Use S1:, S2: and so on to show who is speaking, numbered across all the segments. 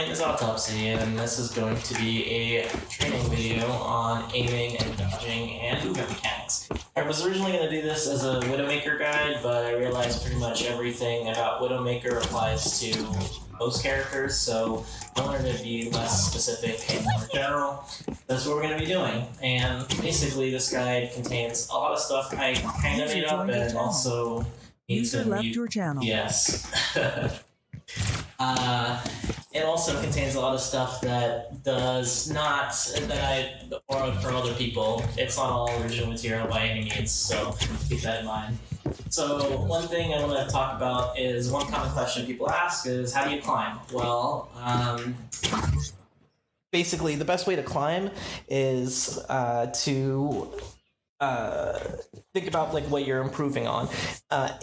S1: name is Autopsy, and this is going to be a training video on aiming and dodging and movement mechanics. I was originally going to do this as a Widowmaker guide, but I realized pretty much everything about Widowmaker applies to most characters, so I wanted to be less specific and more general. That's what we're going to be doing, and basically this guide contains a lot of stuff I kind of made up and also
S2: User left your channel.
S1: Yes. It also contains a lot of stuff that does not, that I borrowed from other people. It's not all original material by any means, so keep that in mind. So one thing I want to talk about is one common question people ask is, how do you climb? Well, basically the best way to climb is to think about like what you're improving on.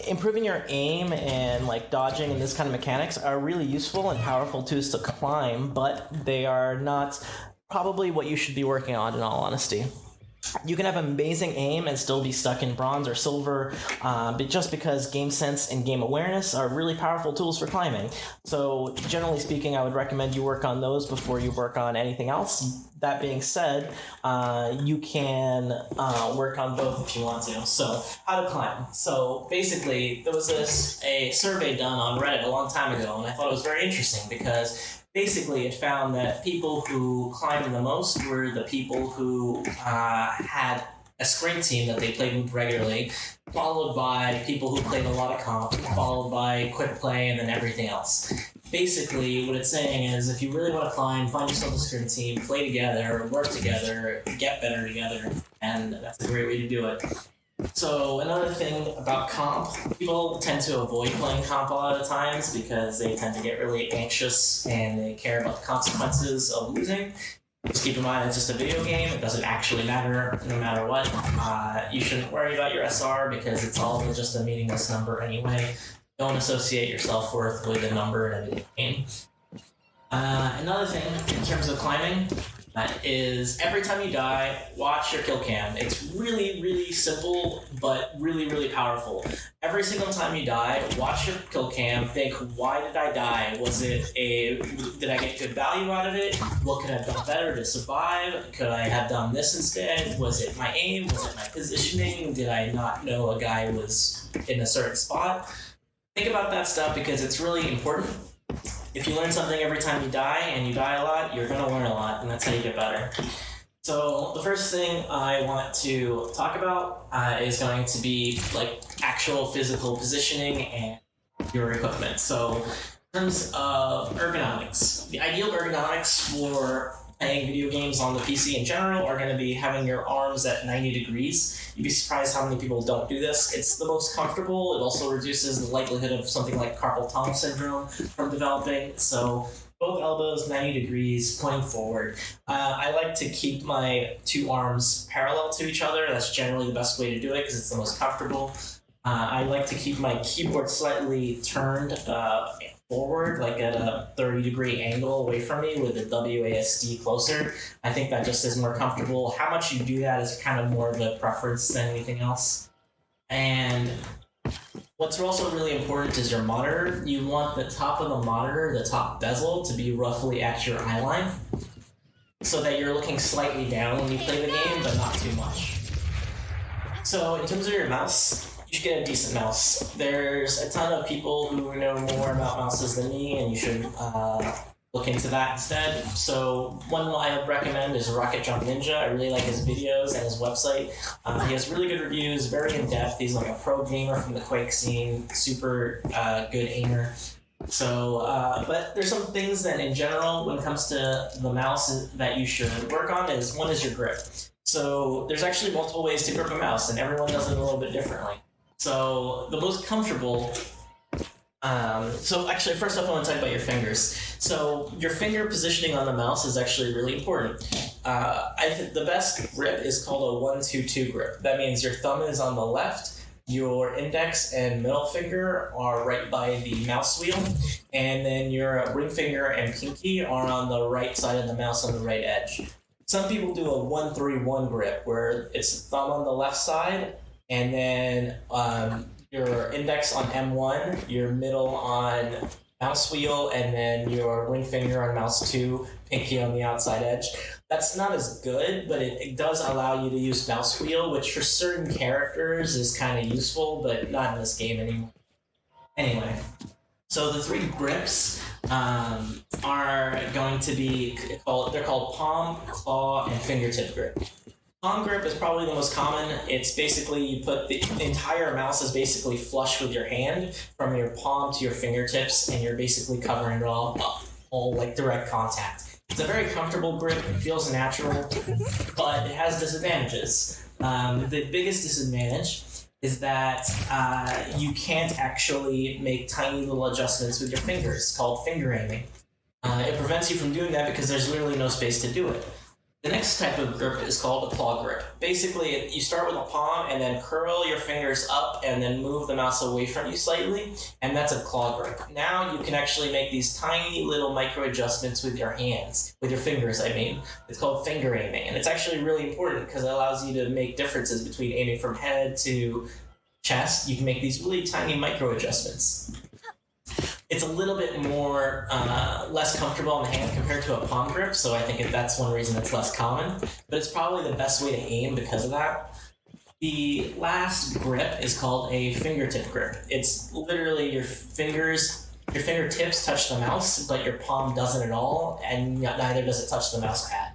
S1: Improving your aim and like dodging and this kind of mechanics are really useful and powerful tools to climb, but they are not probably what you should be working on in all honesty. You can have amazing aim and still be stuck in bronze or silver, but just because game sense and game awareness are really powerful tools for climbing. So generally speaking, I would recommend you work on those before you work on anything else. That being said, you can work on both if you want to. So how to climb. So basically, there was a survey done on Reddit a long time ago, and I thought it was very interesting because basically, it found that people who climbed the most were the people who had a sprint team that they played with regularly, followed by people who played a lot of comp, followed by quick play, and then everything else. Basically, what it's saying is, if you really want to climb, find yourself a sprint team, play together, work together, get better together, and that's a great way to do it. So another thing about comp, people tend to avoid playing comp a lot of times because they tend to get really anxious and they care about the consequences of losing. Just keep in mind it's just a video game, it doesn't actually matter no matter what. You shouldn't worry about your SR because it's all just a meaningless number anyway. Don't associate your self-worth with a number in a video game. Another thing in terms of climbing, is every time you die, watch your kill cam. It's really, really simple, but really, really powerful. Every single time you die, watch your kill cam. Think, why did I die? Did I get good value out of it? What could I have done better to survive? Could I have done this instead? Was it my aim? Was it my positioning? Did I not know a guy was in a certain spot? Think about that stuff because it's really important. If you learn something every time you die, and you die a lot, you're going to learn a lot, and that's how you get better. So the first thing I want to talk about is going to be like actual physical positioning and your equipment. So in terms of ergonomics, the ideal ergonomics for playing video games on the PC in general are going to be having your arms at 90 degrees. You'd be surprised how many people don't do this. It's the most comfortable. It also reduces the likelihood of something like carpal tunnel syndrome from developing. So both elbows 90 degrees pointing forward. I like to keep my two arms parallel to each other. That's generally the best way to do it because it's the most comfortable. I like to keep my keyboard slightly turned forward, like at a 30-degree angle away from me with the WASD closer. I think that just is more comfortable. How much you do that is kind of more of a preference than anything else. And what's also really important is your monitor. You want the top of the monitor, the top bezel, to be roughly at your eye line so that you're looking slightly down when you play the game, but not too much. So in terms of your mouse, you should get a decent mouse. There's a ton of people who know more about mouses than me, and you should look into that instead. So one I would recommend is Rocket Jump Ninja. I really like his videos and his website. He has really good reviews, very in-depth. He's like a pro gamer from the Quake scene, super good aimer. So, but there's some things that in general, when it comes to the mouse that you should work on is, one is your grip. So there's actually multiple ways to grip a mouse, and everyone does it a little bit differently. So the most comfortable, so actually first off I want to talk about your fingers. So your finger positioning on the mouse is actually really important. I think the best grip is called a 1-2-2 grip. That means your thumb is on the left, your index and middle finger are right by the mouse wheel, and then your ring finger and pinky are on the right side of the mouse on the right edge. Some people do a 1-3-1 grip where it's the thumb on the left side, and then your index on M1, your middle on mouse wheel and then your ring finger on mouse 2, pinky on the outside edge. That's not as good, but it does allow you to use mouse wheel, which for certain characters is kind of useful, but not in this game anymore. Anyway, so the 3 grips are going to be they're called palm, claw, and fingertip grip. Palm grip is probably the most common. It's basically you put the entire mouse is basically flush with your hand from your palm to your fingertips, and you're basically covering it all like direct contact. It's a very comfortable grip. It feels natural, but it has disadvantages. The biggest disadvantage is that you can't actually make tiny little adjustments with your fingers. It's called finger aiming. It prevents you from doing that because there's literally no space to do it. The next type of grip is called a claw grip. Basically, you start with a palm and then curl your fingers up and then move the mouse away from you slightly, and that's a claw grip. Now you can actually make these tiny little micro adjustments with your hands, with your fingers, I mean. It's called finger aiming, and it's actually really important because it allows you to make differences between aiming from head to chest. You can make these really tiny micro adjustments. It's a little bit more less comfortable on the hand compared to a palm grip, so I think that's one reason it's less common, but it's probably the best way to aim because of that. The last grip is called a fingertip grip. It's literally your fingertips touch the mouse, but your palm doesn't at all, and neither does it touch the mouse pad.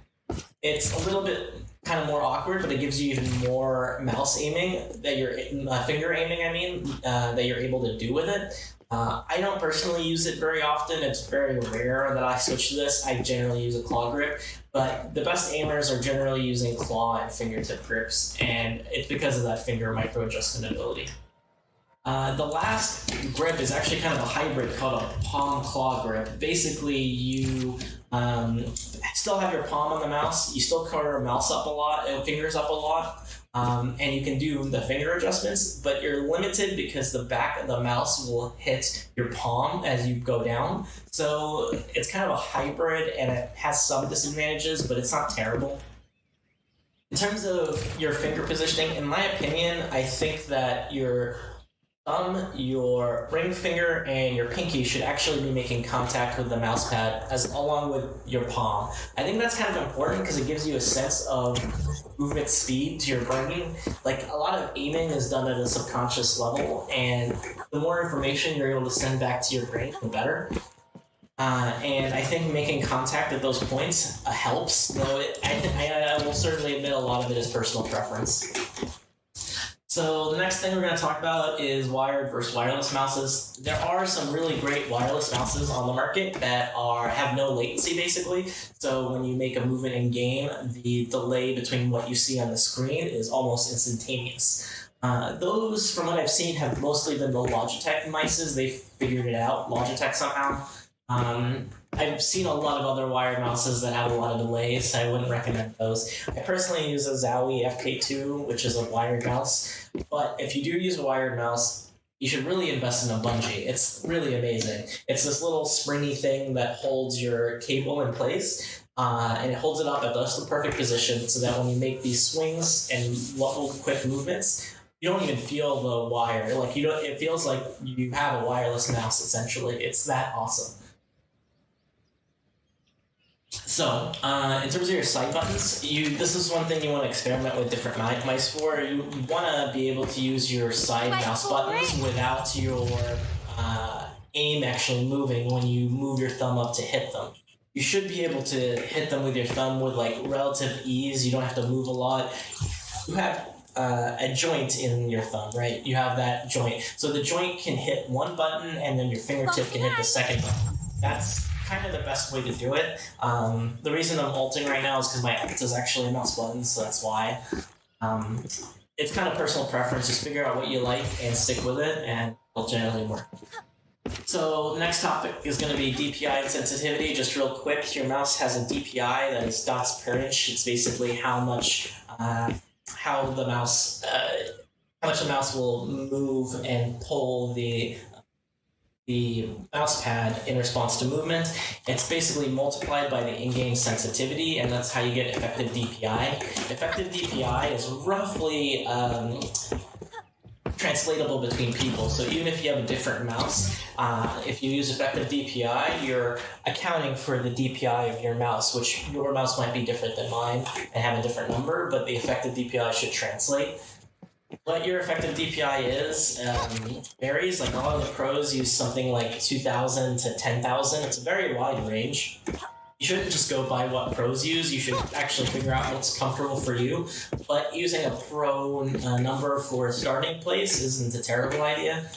S1: It's a little bit kind of more awkward, but it gives you even more mouse aiming, finger aiming, that you're able to do with it. I don't personally use it very often. It's very rare that I switch to this. I generally use a claw grip, but the best aimers are generally using claw and fingertip grips, and it's because of that finger micro adjustment ability. The last grip is actually kind of a hybrid called a palm claw grip. Basically, you still have your palm on the mouse. You still curl your mouse up a lot, fingers up a lot. And you can do the finger adjustments, but you're limited because the back of the mouse will hit your palm as you go down. So it's kind of a hybrid, and it has some disadvantages, but it's not terrible. In terms of your finger positioning, in my opinion, I think that your thumb, your ring finger, and your pinky should actually be making contact with the mouse pad along with your palm. I think that's kind of important because it gives you a sense of movement speed to your brain. Like, a lot of aiming is done at a subconscious level, and the more information you're able to send back to your brain, the better. And I think making contact at those points helps, though I will certainly admit a lot of it is personal preference. So the next thing we're going to talk about is wired versus wireless mouses. There are some really great wireless mouses on the market that have no latency, basically. So when you make a movement in game, the delay between what you see on the screen is almost instantaneous. Those, from what I've seen, have mostly been the Logitech mices. They figured it out, Logitech somehow. I've seen a lot of other wired mouses that have a lot of delays. I wouldn't recommend those. I personally use a Zowie FK2, which is a wired mouse. But if you do use a wired mouse, you should really invest in a bungee. It's really amazing. It's this little springy thing that holds your cable in place, and it holds it up at just the perfect position so that when you make these swings and little quick movements, you don't even feel the wire. It feels like you have a wireless mouse, essentially. It's that awesome. So, in terms of your side buttons, this is one thing you want to experiment with different mice for. You want to be able to use your side mouse buttons without your aim actually moving when you move your thumb up to hit them. You should be able to hit them with your thumb with relative ease. You don't have to move a lot. You have a joint in your thumb, right? You have that joint. So the joint can hit one button, and then your fingertip can hit the second button. That's kind of the best way to do it. The reason I'm alting right now is because my X is actually a mouse button, so that's why. It's kind of personal preference. Just figure out what you like and stick with it, and it'll generally work. So the next topic is going to be DPI and sensitivity. Just real quick, your mouse has a DPI, that is dots per inch. It's basically how much the mouse will move and pull the mouse pad in response to movement. It's basically multiplied by the in-game sensitivity, and that's how you get effective DPI. Effective DPI is roughly translatable between people. So even if you have a different mouse, if you use effective DPI, you're accounting for the DPI of your mouse, which your mouse might be different than mine and have a different number, but the effective DPI should translate. What your effective DPI is varies. Like a lot of the pros use something like 2,000 to 10,000. It's a very wide range. You shouldn't just go by what pros use. You should actually figure out what's comfortable for you. But using a pro number for a starting place isn't a terrible idea.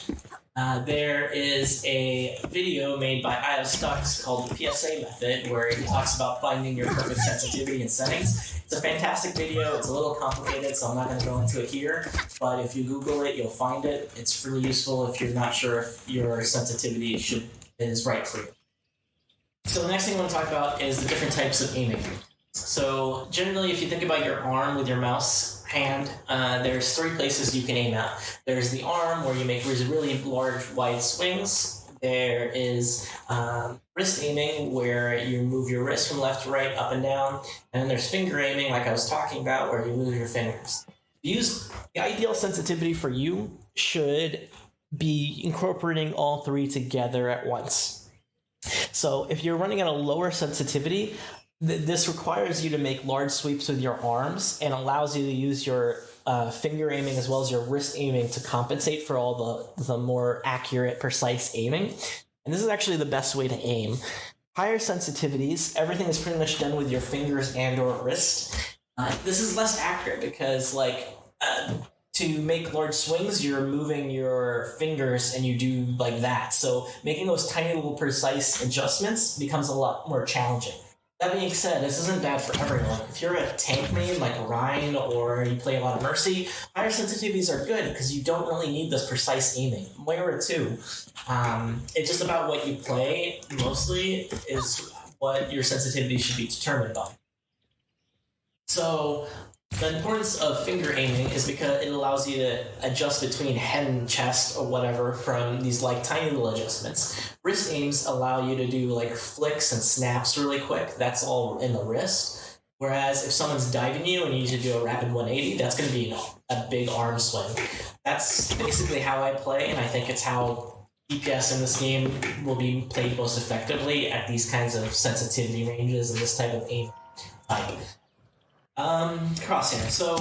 S1: There is a video made by iOS called the PSA method, where he talks about finding your perfect sensitivity and settings. It's a fantastic video. It's a little complicated, so I'm not going to go into it here. But if you Google it, you'll find it. It's really useful if you're not sure if your sensitivity is right for you. So the next thing I want to talk about is the different types of aiming. So generally, if you think about your arm with your mouse hand, there's 3 places you can aim at. There's the arm, where you make really large, wide swings. There is wrist aiming, where you move your wrist from left to right, up and down. And then there's finger aiming, like I was talking about, where you move your fingers. The ideal sensitivity for you should be incorporating all 3 together at once. So if you're running at a lower sensitivity, this requires you to make large sweeps with your arms and allows you to use your finger aiming as well as your wrist aiming to compensate for all the more accurate, precise aiming. And this is actually the best way to aim. Higher sensitivities, everything is pretty much done with your fingers and or wrist. This is less accurate because to make large swings, you're moving your fingers and you do like that. So making those tiny little precise adjustments becomes a lot more challenging. That being said, this isn't bad for everyone. If you're a tank main like Ryan or you play a lot of Mercy, higher sensitivities are good because you don't really need this precise aiming. Moira too. It's just about what you play mostly is what your sensitivity should be determined by. So the importance of finger aiming is because it allows you to adjust between head and chest or whatever from these tiny little adjustments. Wrist aims allow you to do flicks and snaps really quick. That's all in the wrist. Whereas if someone's diving you and you need to do a rapid 180, that's going to be a big arm swing. That's basically how I play, and I think it's how DPS in this game will be played most effectively at these kinds of sensitivity ranges and this type of aim type. Crosshair. So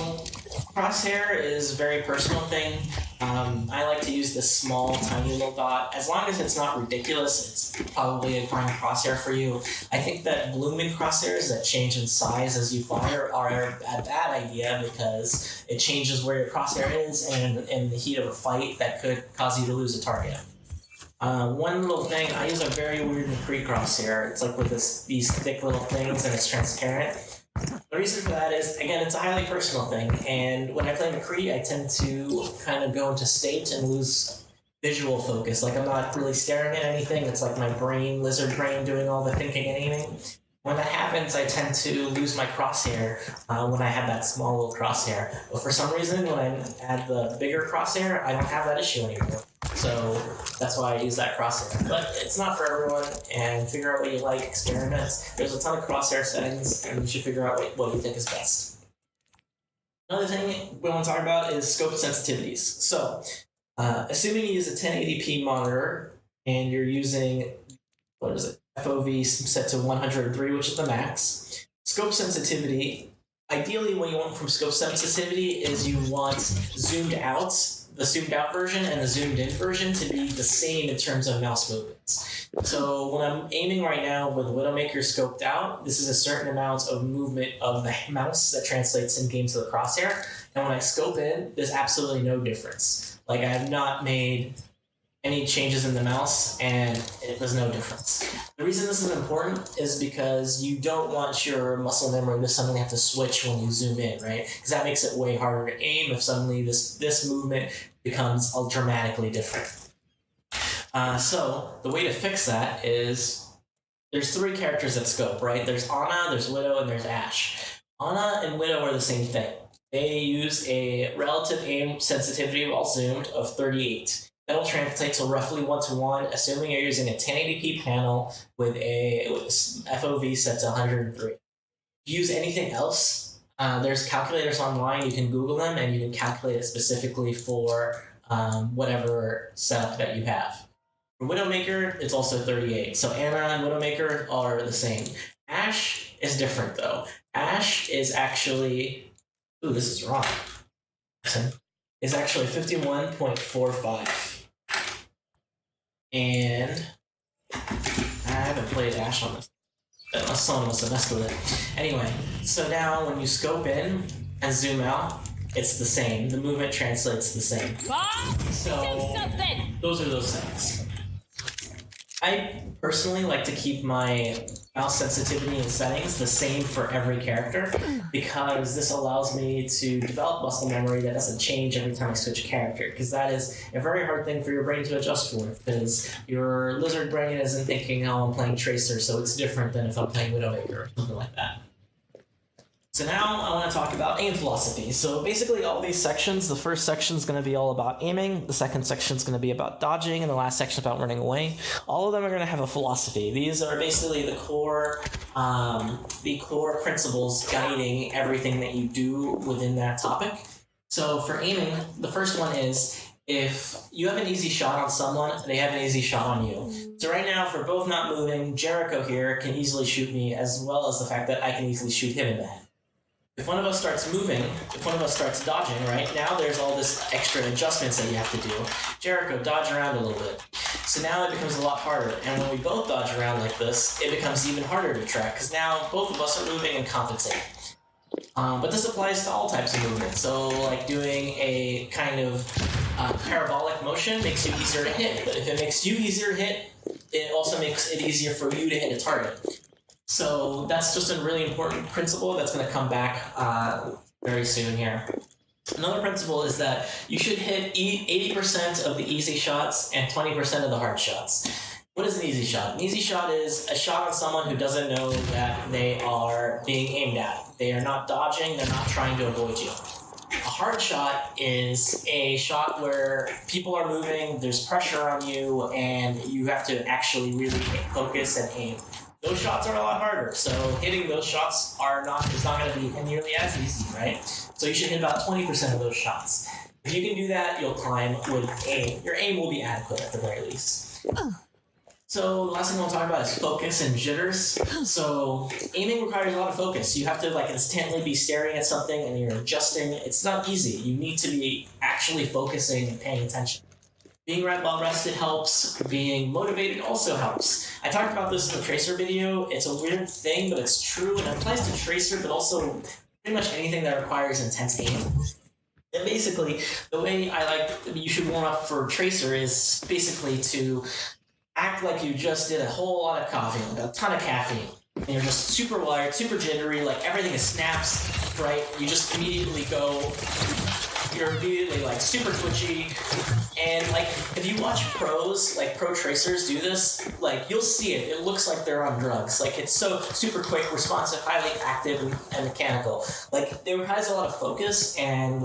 S1: crosshair is a very personal thing. I like to use this small, tiny little dot. As long as it's not ridiculous, it's probably a fine crosshair for you. I think that blooming crosshairs that change in size as you fire are a bad idea because it changes where your crosshair is, and in the heat of a fight, that could cause you to lose a target. One little thing, I use a very weird McCree crosshair. It's with these thick little things and it's transparent. The reason for that is, again, it's a highly personal thing, and when I play McCree, I tend to kind of go into state and lose visual focus. I'm not really staring at anything. It's my brain, lizard brain, doing all the thinking and aiming. When that happens, I tend to lose my crosshair when I have that small little crosshair. But for some reason, when I add the bigger crosshair, I don't have that issue anymore. So that's why I use that crosshair. But it's not for everyone, and figure out what you like, experiment. There's a ton of crosshair settings, and you should figure out what you think is best. Another thing we want to talk about is scope sensitivities. So, assuming you use a 1080p monitor, and you're using, FOV set to 103, which is the max. Scope sensitivity, ideally what you want from scope sensitivity is you want the zoomed out version and the zoomed in version to be the same in terms of mouse movements. So when I'm aiming right now with Widowmaker scoped out, this is a certain amount of movement of the mouse that translates in game to the crosshair. And when I scope in, there's absolutely no difference. I have not made any changes in the mouse, and it was no difference. The reason this is important is because you don't want your muscle memory to suddenly have to switch when you zoom in, right? Because that makes it way harder to aim if suddenly this movement becomes dramatically different. So the way to fix that is there's 3 characters that scope, right? There's Ana, there's Widow, and there's Ashe. Ana and Widow are the same thing. They use a relative aim sensitivity while zoomed of 38. That'll translate to roughly 1-to-1, assuming you're using a 1080p panel with a FOV set to 103. If you use anything else, there's calculators online. You can Google them, and you can calculate it specifically for whatever setup that you have. For Widowmaker, it's also 38. So Anna and Widowmaker are the same. Ash is different though. Ash is actually, this is wrong. Is actually 51.45. And I haven't played Ash on this. Unless someone must have messed with it. Anyway, so now when you scope in and zoom out, it's the same. The movement translates the same. So those are those things. I personally like to keep my mouse sensitivity and settings the same for every character because this allows me to develop muscle memory that doesn't change every time I switch a character, because that is a very hard thing for your brain to adjust for, because your lizard brain isn't thinking, oh, I'm playing Tracer, so it's different than if I'm playing Widowmaker or something like that. So now I want to talk about aim philosophy. So basically all these sections, the first section is going to be all about aiming, the second section is going to be about dodging, and the last section is about running away. All of them are going to have a philosophy. These are basically the core principles guiding everything that you do within that topic. So for aiming, the first one is if you have an easy shot on someone, they have an easy shot on you. So right now, for both not moving, Jericho here can easily shoot me, as well as the fact that I can easily shoot him in the head. If one of us starts moving, if one of us starts dodging, right, now there's all this extra adjustments that you have to do. Jericho, dodge around a little bit. So now it becomes a lot harder. And when we both dodge around like this, it becomes even harder to track, because now both of us are moving and compensating. But this applies to all types of movement. So like doing a kind of parabolic motion makes you easier to hit. But if it makes you easier to hit, it also makes it easier for you to hit a target. So that's just a really important principle that's going to come back very soon here. Another principle is that you should hit 80% of the easy shots and 20% of the hard shots. What is an easy shot? An easy shot is a shot on someone who doesn't know that they are being aimed at. They are not dodging, they're not trying to avoid you. A hard shot is a shot where people are moving, there's pressure on you, and you have to actually really focus and aim. Those shots are a lot harder, so hitting those shots is not going to be nearly as easy, right? So you should hit about 20% of those shots. If you can do that, you'll climb with aim. Your aim will be adequate at the very least. So the last thing I want to talk about is focus and jitters. So aiming requires a lot of focus. You have to intently be staring at something and you're adjusting. It's not easy. You need to be actually focusing and paying attention. Being well rested helps. Being motivated also helps. I talked about this in the Tracer video. It's a weird thing, but it's true, and it applies to Tracer, but also pretty much anything that requires intense aim. And basically, the way you should warm up for Tracer is basically to act like you just did a whole lot of coffee, like a ton of caffeine. And you're just super wired, super jittery, everything is snaps, right? You just immediately you're immediately super twitchy. And if you watch pros, pro tracers do this, you'll see it. It looks like they're on drugs. It's so super quick, responsive, highly active, and mechanical. It requires a lot of focus and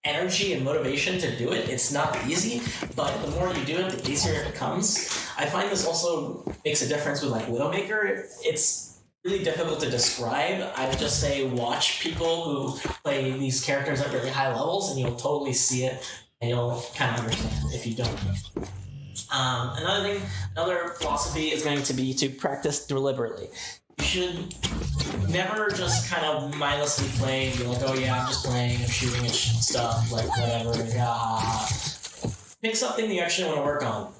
S1: energy and motivation to do it. It's not easy, but the more you do it, the easier it becomes. I find this also makes a difference with Widowmaker. It's really difficult to describe. I would just say watch people who play these characters at really high levels, and you'll totally see it, and you'll kind of understand if you don't. Another philosophy is going to be to practice deliberately. You should never just kind of mindlessly play and be like, oh yeah, I'm just playing, I'm shooting and stuff, whatever, yeah. Pick something that you actually want to work on.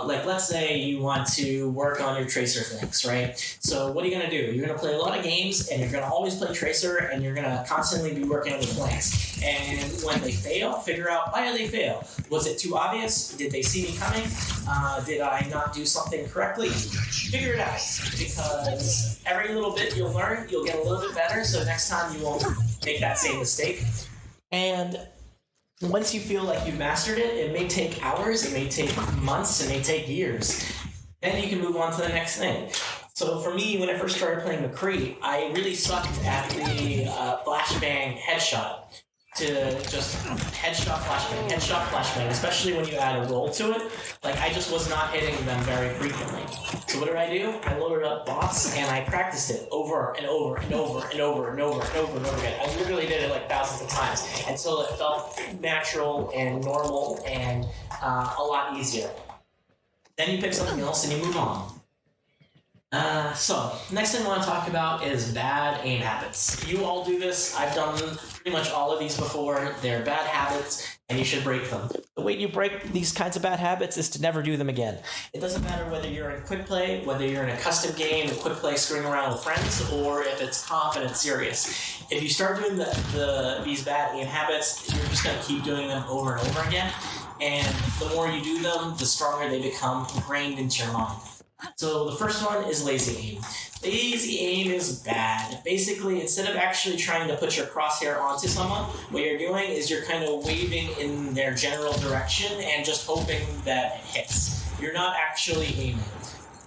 S1: Let's say you want to work on your Tracer things, right? So what are you going to do? You're going to play a lot of games, and you're going to always play Tracer, and you're going to constantly be working on your flanks. And when they fail, figure out, why did they fail? Was it too obvious? Did they see me coming? Did I not do something correctly? Figure it out, because every little bit you'll learn, you'll get a little bit better, so next time you won't make that same mistake. And once you feel like you've mastered it, it may take hours, it may take months, it may take years. Then you can move on to the next thing. So for me, when I first started playing McCree, I really sucked at the flashbang headshot. to just headshot flashbang, especially when you add a roll to it. Like, I just was not hitting them very frequently. So what do? I loaded up bots and I practiced it over and over and over and over and over and over and over again. I literally did it like thousands of times until it felt natural and normal and a lot easier. Then you pick something else and you move on. So, next thing I want to talk about is bad aim habits. You all do this. I've done pretty much all of these before. They're bad habits, and you should break them. The way you break these kinds of bad habits is to never do them again. It doesn't matter whether you're in quick play, whether you're in a custom game, a quick play screwing around with friends, or if it's comp and it's serious. If you start doing these bad aim habits, you're just going to keep doing them over and over again, and the more you do them, the stronger they become ingrained into your mind. So the first one is lazy aim. Lazy aim is bad. Basically, instead of actually trying to put your crosshair onto someone, what you're doing is you're kind of waving in their general direction and just hoping that it hits. You're not actually aiming.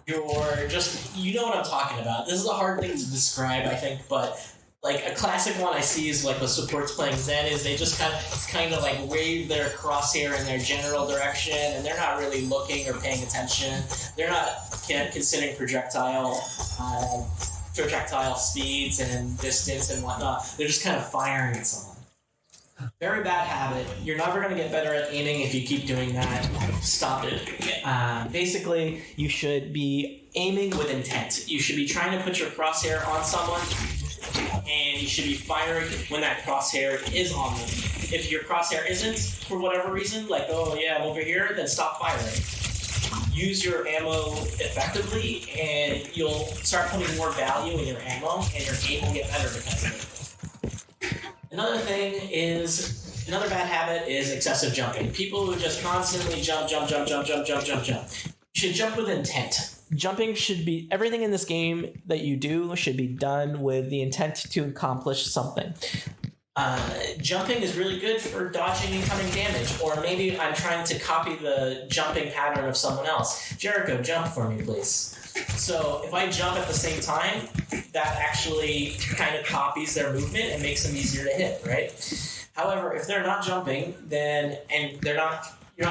S1: You're just, you know what I'm talking about. This is a hard thing to describe, I think, but like a classic one I see is like the supports playing Zen is they just kind of like wave their crosshair in their general direction and they're not really looking or paying attention. They're not considering projectile speeds and distance and whatnot. They're just kind of firing at someone. Very bad habit. You're never going to get better at aiming if you keep doing that. Stop it. Basically, you should be aiming with intent. You should be trying to put your crosshair on someone, and you should be firing when that crosshair is on them. If your crosshair isn't, for whatever reason, like, oh yeah, I'm over here, then stop firing. Use your ammo effectively, and you'll start putting more value in your ammo, and your aim will get better because of it. Another bad habit is excessive jumping. People who just constantly jump. You should jump with intent. Jumping should be, everything in this game that you do should be done with the intent to accomplish something. Jumping is really good for dodging incoming damage, or maybe I'm trying to copy the jumping pattern of someone else. Jericho, jump for me, please. So if I jump at the same time, that actually kind of copies their movement and makes them easier to hit, right? However, if they're not jumping, then you're not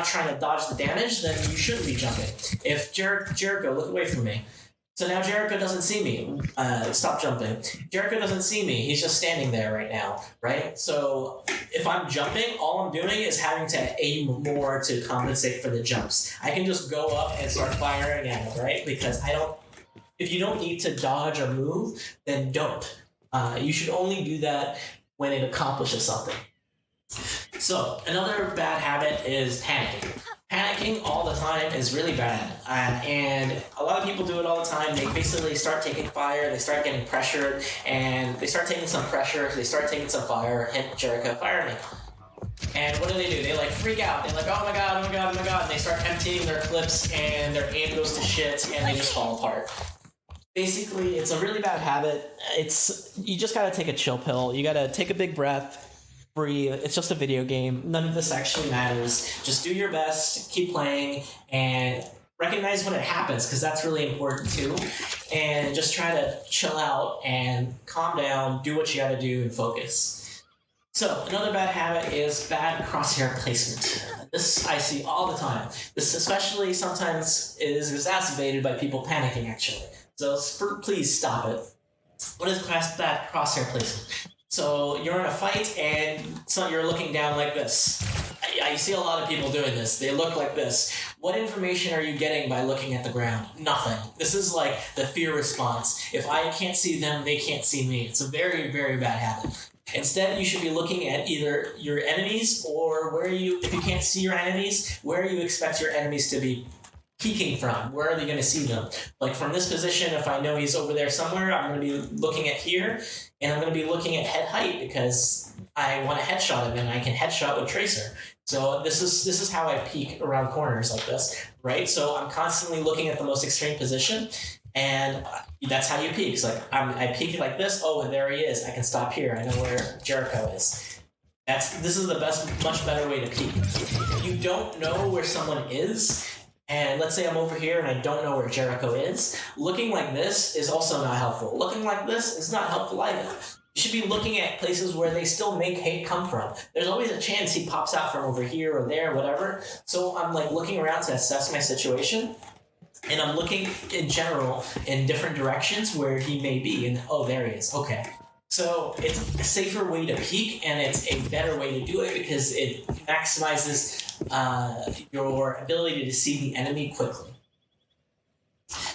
S1: trying to dodge the damage, then you shouldn't be jumping. If Jericho, look away from me. So now Jericho doesn't see me. Stop jumping. Jericho doesn't see me. He's just standing there right now, right? So if I'm jumping, all I'm doing is having to aim more to compensate for the jumps. I can just go up and start firing at him, right? Because if you don't need to dodge or move, then don't. You should only do that when it accomplishes something. So another bad habit is panicking. Panicking all the time is really bad, and a lot of people do it all the time. They basically start taking fire, they start getting pressured, and they start taking some pressure, they start taking some fire, hit Jericho, fire me. And what do? They like freak out. They're like, oh my god, and they start emptying their clips, and their aim goes to shit, and they just fall apart. Basically, it's a really bad habit. You just gotta take a chill pill. You gotta take a big breath. Breathe. It's just a video game. None of this actually matters. Just do your best, keep playing, and recognize when it happens, because that's really important too. And just try to chill out and calm down, do what you gotta do, and focus. So, another bad habit is bad crosshair placement. This I see all the time. This especially sometimes is exacerbated by people panicking, actually. So, please stop it. What is bad crosshair placement? So you're in a fight and you're looking down like this. I see a lot of people doing this. They look like this. What information are you getting by looking at the ground? Nothing. This is like the fear response. If I can't see them, they can't see me. It's a very, very bad habit. Instead, you should be looking at either your enemies or if you can't see your enemies, where you expect your enemies to be peeking from. Where are they going to see them? Like from this position, if I know he's over there somewhere, I'm going to be looking at here, and I'm going to be looking at head height because I want to headshot him, and I can headshot with Tracer. So this is how I peek around corners like this, right? So I'm constantly looking at the most extreme position, and that's how you peek. It's like I peek like this. Oh, there he is. I can stop here. I know where Jericho is. This is the much better way to peek. If you don't know where someone is, and let's say I'm over here and I don't know where Jericho is, looking like this is also not helpful. Looking like this is not helpful either. You should be looking at places where they still make hate come from. There's always a chance he pops out from over here or there, whatever. So I'm like looking around to assess my situation, and I'm looking in general in different directions where he may be. And oh, there he is. Okay. So it's a safer way to peek, and it's a better way to do it because it maximizes your ability to see the enemy quickly.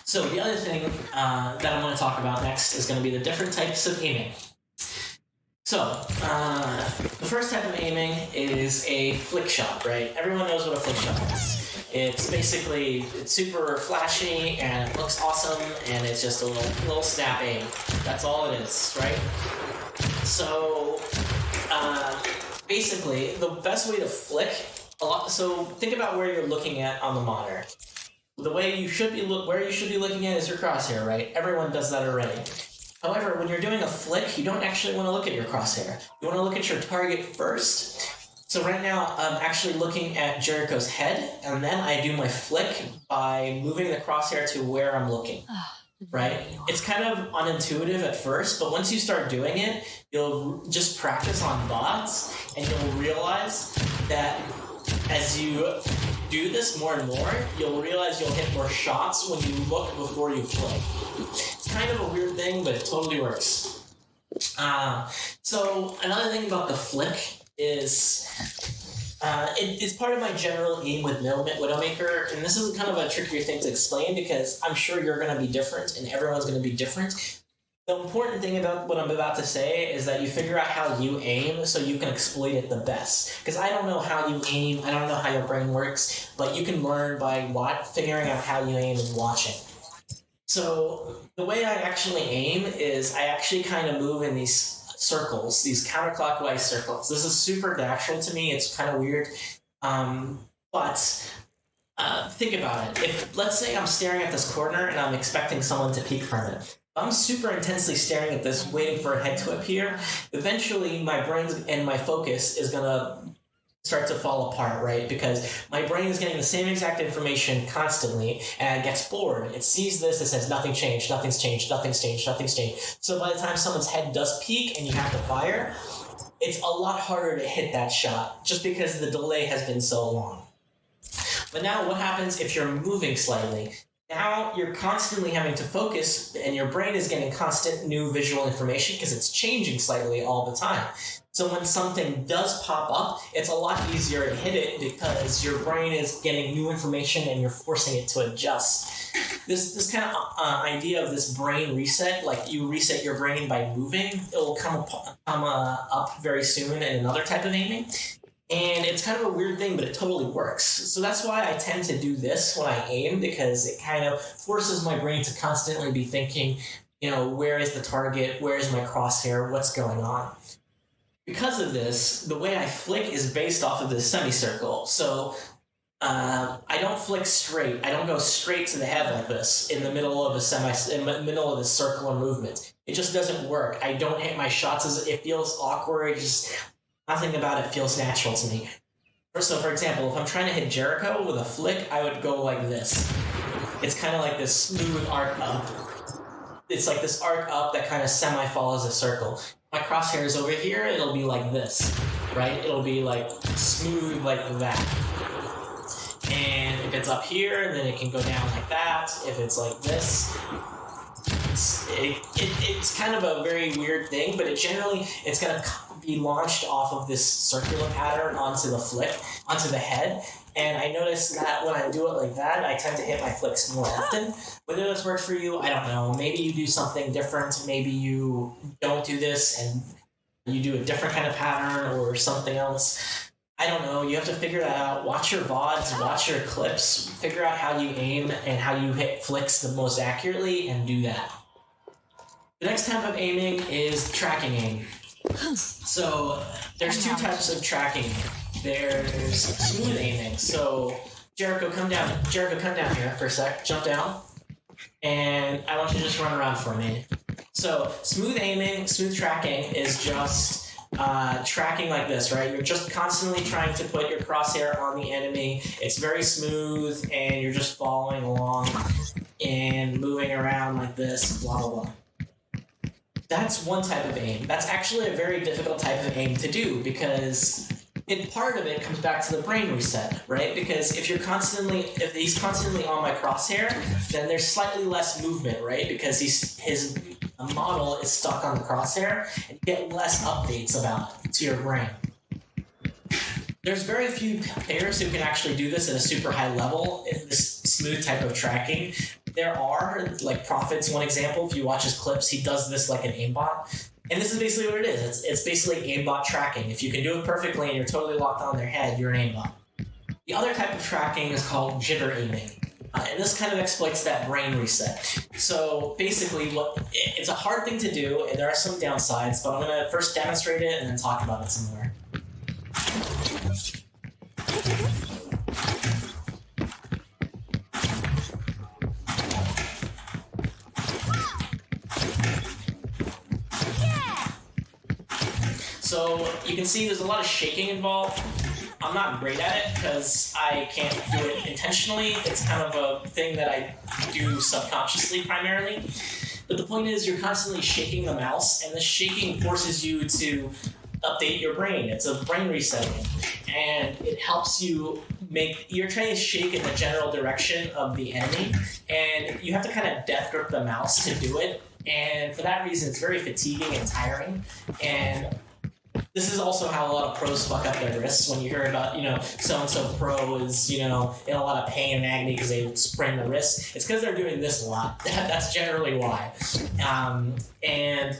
S1: So the other thing that I'm going to talk about next is going to be the different types of aiming. So, the first type of aiming is a flick shot, right? Everyone knows what a flick shot is. It's super flashy, and it looks awesome, and it's just a little snap aim. That's all it is, right? So, basically, the best way to flick, so think about where you're looking at on the monitor. The way you should be where you should be looking at is your crosshair, right? Everyone does that already. However, when you're doing a flick, you don't actually want to look at your crosshair. You want to look at your target first. So right now, I'm actually looking at Jericho's head, and then I do my flick by moving the crosshair to where I'm looking, right? It's kind of unintuitive at first, but once you start doing it, you'll just practice on bots, and you'll realize that as you do this more and more, you'll realize you'll hit more shots when you look before you flick. It's kind of a weird thing, but it totally works. So another thing about the flick is it's part of my general aim with Widowmaker, and this is kind of a trickier thing to explain because I'm sure you're going to be different and everyone's going to be different. The important thing about what I'm about to say is that you figure out how you aim so you can exploit it the best. Because I don't know how you aim, I don't know how your brain works, but you can learn by figuring out how you aim and watching. So the way I actually aim is I actually kind of move in these circles, these counterclockwise circles. This is super natural to me. It's kind of weird. But think about it. If, let's say I'm staring at this corner and I'm expecting someone to peek from it. I'm super intensely staring at this, waiting for a head to appear. Eventually, my brain and my focus is going to start to fall apart, right? Because my brain is getting the same exact information constantly, and it gets bored. It sees this, it says, nothing changed, nothing's changed, nothing's changed, nothing's changed. So by the time someone's head does peak and you have to fire, it's a lot harder to hit that shot, just because the delay has been so long. But now what happens if you're moving slightly? Now you're constantly having to focus, and your brain is getting constant new visual information because it's changing slightly all the time. So when something does pop up, it's a lot easier to hit it because your brain is getting new information and you're forcing it to adjust. This kind of idea of this brain reset, like you reset your brain by moving, it will come up very soon in another type of aiming. And it's kind of a weird thing, but it totally works. So that's why I tend to do this when I aim, because it kind of forces my brain to constantly be thinking, where is the target? Where is my crosshair? What's going on? Because of this, the way I flick is based off of this semicircle. So I don't flick straight. I don't go straight to the head like this in the middle of a circular movement. It just doesn't work. I don't hit my shots it feels awkward. Nothing about it feels natural to me. So, for example, if I'm trying to hit Jericho with a flick, I would go like this. It's kind of like this smooth arc up. It's like this arc up that kind of semi-follows a circle. My crosshair is over here, it'll be like this, right? It'll be like smooth like that. And if it's up here, then it can go down like that. If it's like this, it's kind of a very weird thing, but it's going to be launched off of this circular pattern onto the head. And I notice that when I do it like that, I tend to hit my flicks more often. Whether this works for you, I don't know. Maybe you do something different. Maybe you don't do this and you do a different kind of pattern or something else. I don't know. You have to figure that out. Watch your VODs, watch your clips, figure out how you aim and how you hit flicks the most accurately, and do that. The next type of aiming is tracking aim. So there's two types of tracking aim. There's smooth aiming. So Jericho, come down here for a sec. Jump down. And I want you to just run around for a minute. So smooth tracking is just tracking like this, right? You're just constantly trying to put your crosshair on the enemy. It's very smooth, and you're just following along and moving around like this, blah, blah, blah. That's one type of aim. That's actually a very difficult type of aim to do because part of it comes back to the brain reset, right? Because if he's constantly on my crosshair, then there's slightly less movement, right? Because his model is stuck on the crosshair, and you get less updates about it to your brain. There's very few players who can actually do this at a super high level in this smooth type of tracking. There are, like Prophet's one example. If you watch his clips, he does this like an aimbot. And this is basically what it is. It's basically aimbot tracking. If you can do it perfectly and you're totally locked on their head, you're an aimbot. The other type of tracking is called jitter aiming. And this kind of exploits that brain reset. So basically, it's a hard thing to do, and there are some downsides, but I'm going to first demonstrate it and then talk about it some more. So you can see there's a lot of shaking involved. I'm not great at it because I can't do it intentionally. It's kind of a thing that I do subconsciously primarily. But the point is you're constantly shaking the mouse, and the shaking forces you to update your brain. It's a brain resetting. And it helps you you're trying to shake in the general direction of the enemy, and you have to kind of death grip the mouse to do it. And for that reason, it's very fatiguing and tiring. And this is also how a lot of pros fuck up their wrists. When you hear about, so-and-so pro is, in a lot of pain and agony because they sprain the wrist, it's because they're doing this a lot. That's generally why. And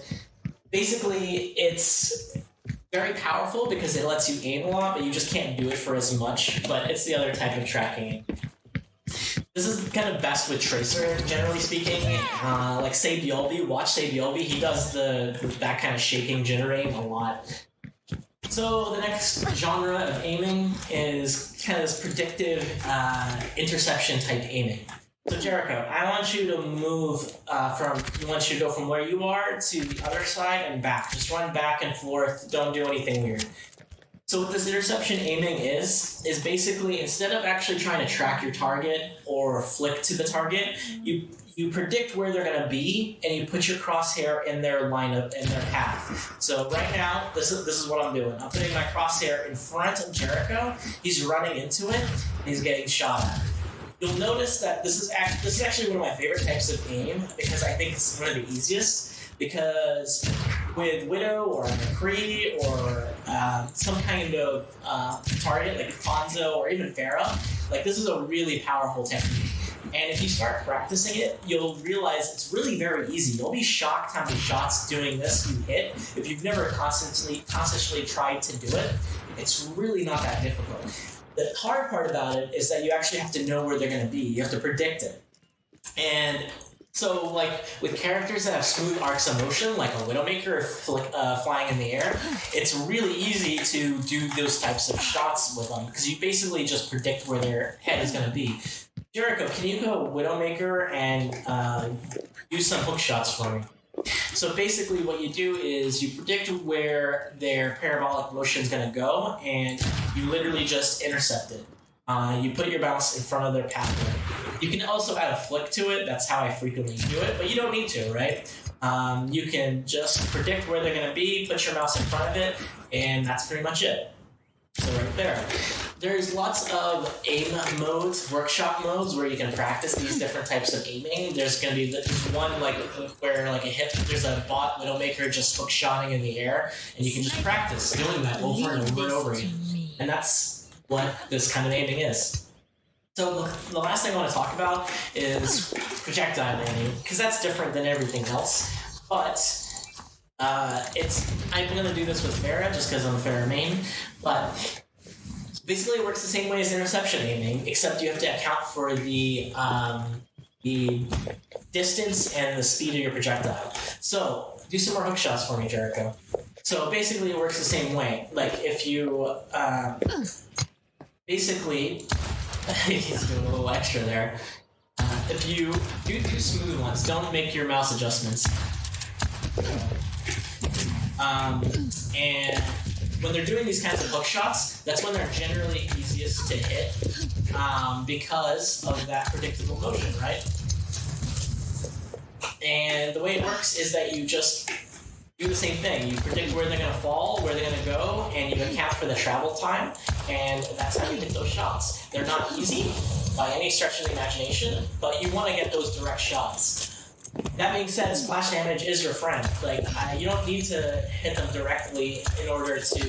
S1: basically, it's very powerful because it lets you aim a lot, but you just can't do it for as much. But it's the other type of tracking. This is kind of best with Tracer, generally speaking. Like Sabiolby, watch Sabiolby. He does that kind of shaking jittering a lot. So the next genre of aiming is kind of this predictive interception type aiming. So Jericho, I want you to move go from where you are to the other side and back. Just run back and forth. Don't do anything weird. So what this interception aiming is basically, instead of actually trying to track your target or flick to the target, you predict where they're going to be, and you put your crosshair in their lineup, in their path. So right now, this is what I'm doing. I'm putting my crosshair in front of Jericho. He's running into it, and he's getting shot at. You'll notice that this is actually one of my favorite types of aim because I think it's one of the easiest. Because with Widow or McCree or some kind of target like Fonzo or even Farah, like this is a really powerful technique. And if you start practicing it, you'll realize it's really very easy. You'll be shocked how many shots doing this you hit. If you've never consciously tried to do it, it's really not that difficult. The hard part about it is that you actually have to know where they're going to be. You have to predict it. And so, like, with characters that have smooth arcs of motion, like a Widowmaker flying in the air, it's really easy to do those types of shots with them, because you basically just predict where their head is going to be. Jericho, can you go Widowmaker and do some hook shots for me? So basically what you do is you predict where their parabolic motion is going to go, and you literally just intercept it. You put your mouse in front of their pathway. You can also add a flick to it. That's how I frequently do it, but you don't need to, right? You can just predict where they're going to be, put your mouse in front of it, and that's pretty much it. So right there. There's lots of aim modes, workshop modes, where you can practice these different types of aiming. There's going to be one where there's a bot Widowmaker just hook shotting in the air, and you can just practice doing that over and over and over again. And that's what this kind of aiming is. So the last thing I want to talk about is projectile aiming, because that's different than everything else. But I'm going to do this with Farah just because I'm a Farah main, but basically it works the same way as interception aiming, except you have to account for the distance and the speed of your projectile. So do some more hook shots for me, Jericho. So basically it works the same way. Like if you basically he's doing a little extra there. If you do smooth ones, don't make your mouse adjustments. And when they're doing these kinds of hook shots, that's when they're generally easiest to hit because of that predictable motion, right? And the way it works is that you just do the same thing. You predict where they're going to fall, where they're going to go, and you account for the travel time, and that's how you hit those shots. They're not easy by any stretch of the imagination, but you want to get those direct shots. That being said, splash damage is your friend. Like, you don't need to hit them directly in order to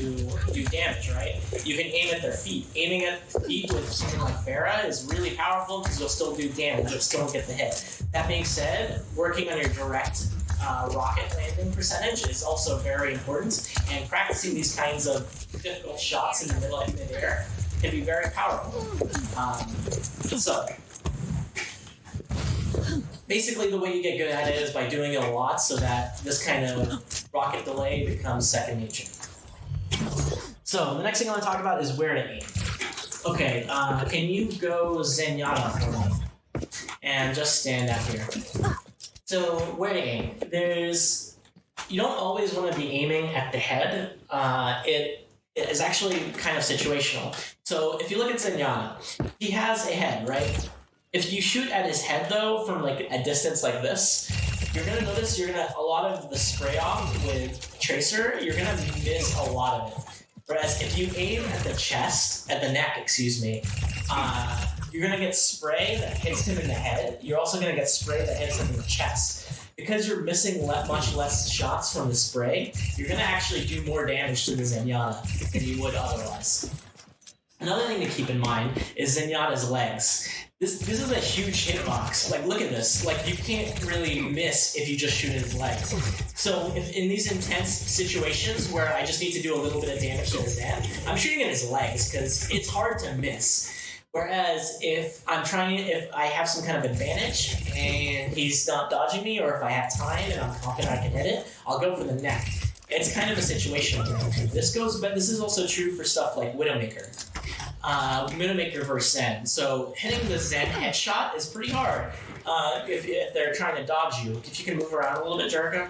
S1: do damage, right? You can aim at their feet. Aiming at feet with something like Farah is really powerful because you'll still do damage, you'll still get the hit. That being said, working on your direct rocket landing percentage is also very important, and practicing these kinds of difficult shots in the middle of mid-air can be very powerful. So, basically the way you get good at it is by doing it a lot so that this kind of rocket delay becomes second nature. So, the next thing I want to talk about is where to aim. Okay, can you go Zenyatta for me? And just stand out here. So, where to aim? You don't always want to be aiming at the head. It is actually kind of situational. So, if you look at Zenyatta, he has a head, right? If you shoot at his head, though, from like a distance like this, you're going to notice a lot of the spray off with Tracer, you're going to miss a lot of it. Whereas if you aim at the neck, you're going to get spray that hits him in the head. You're also going to get spray that hits him in the chest. Because you're missing much less shots from the spray, you're going to actually do more damage to the Zenyatta than you would otherwise. Another thing to keep in mind is Zenyatta's legs. This is a huge hitbox. Like, look at this. Like, you can't really miss if you just shoot his legs. So, if in these intense situations where I just need to do a little bit of damage to the Zen, I'm shooting at his legs because it's hard to miss. Whereas if I have some kind of advantage and he's not dodging me, or if I have time and I'm confident I can hit it, I'll go for the neck. It's kind of a situational thing. But this is also true for stuff like Widowmaker. Widowmaker versus Zen. So hitting the Zen headshot is pretty hard if they're trying to dodge you. If you can move around a little bit, Jericho.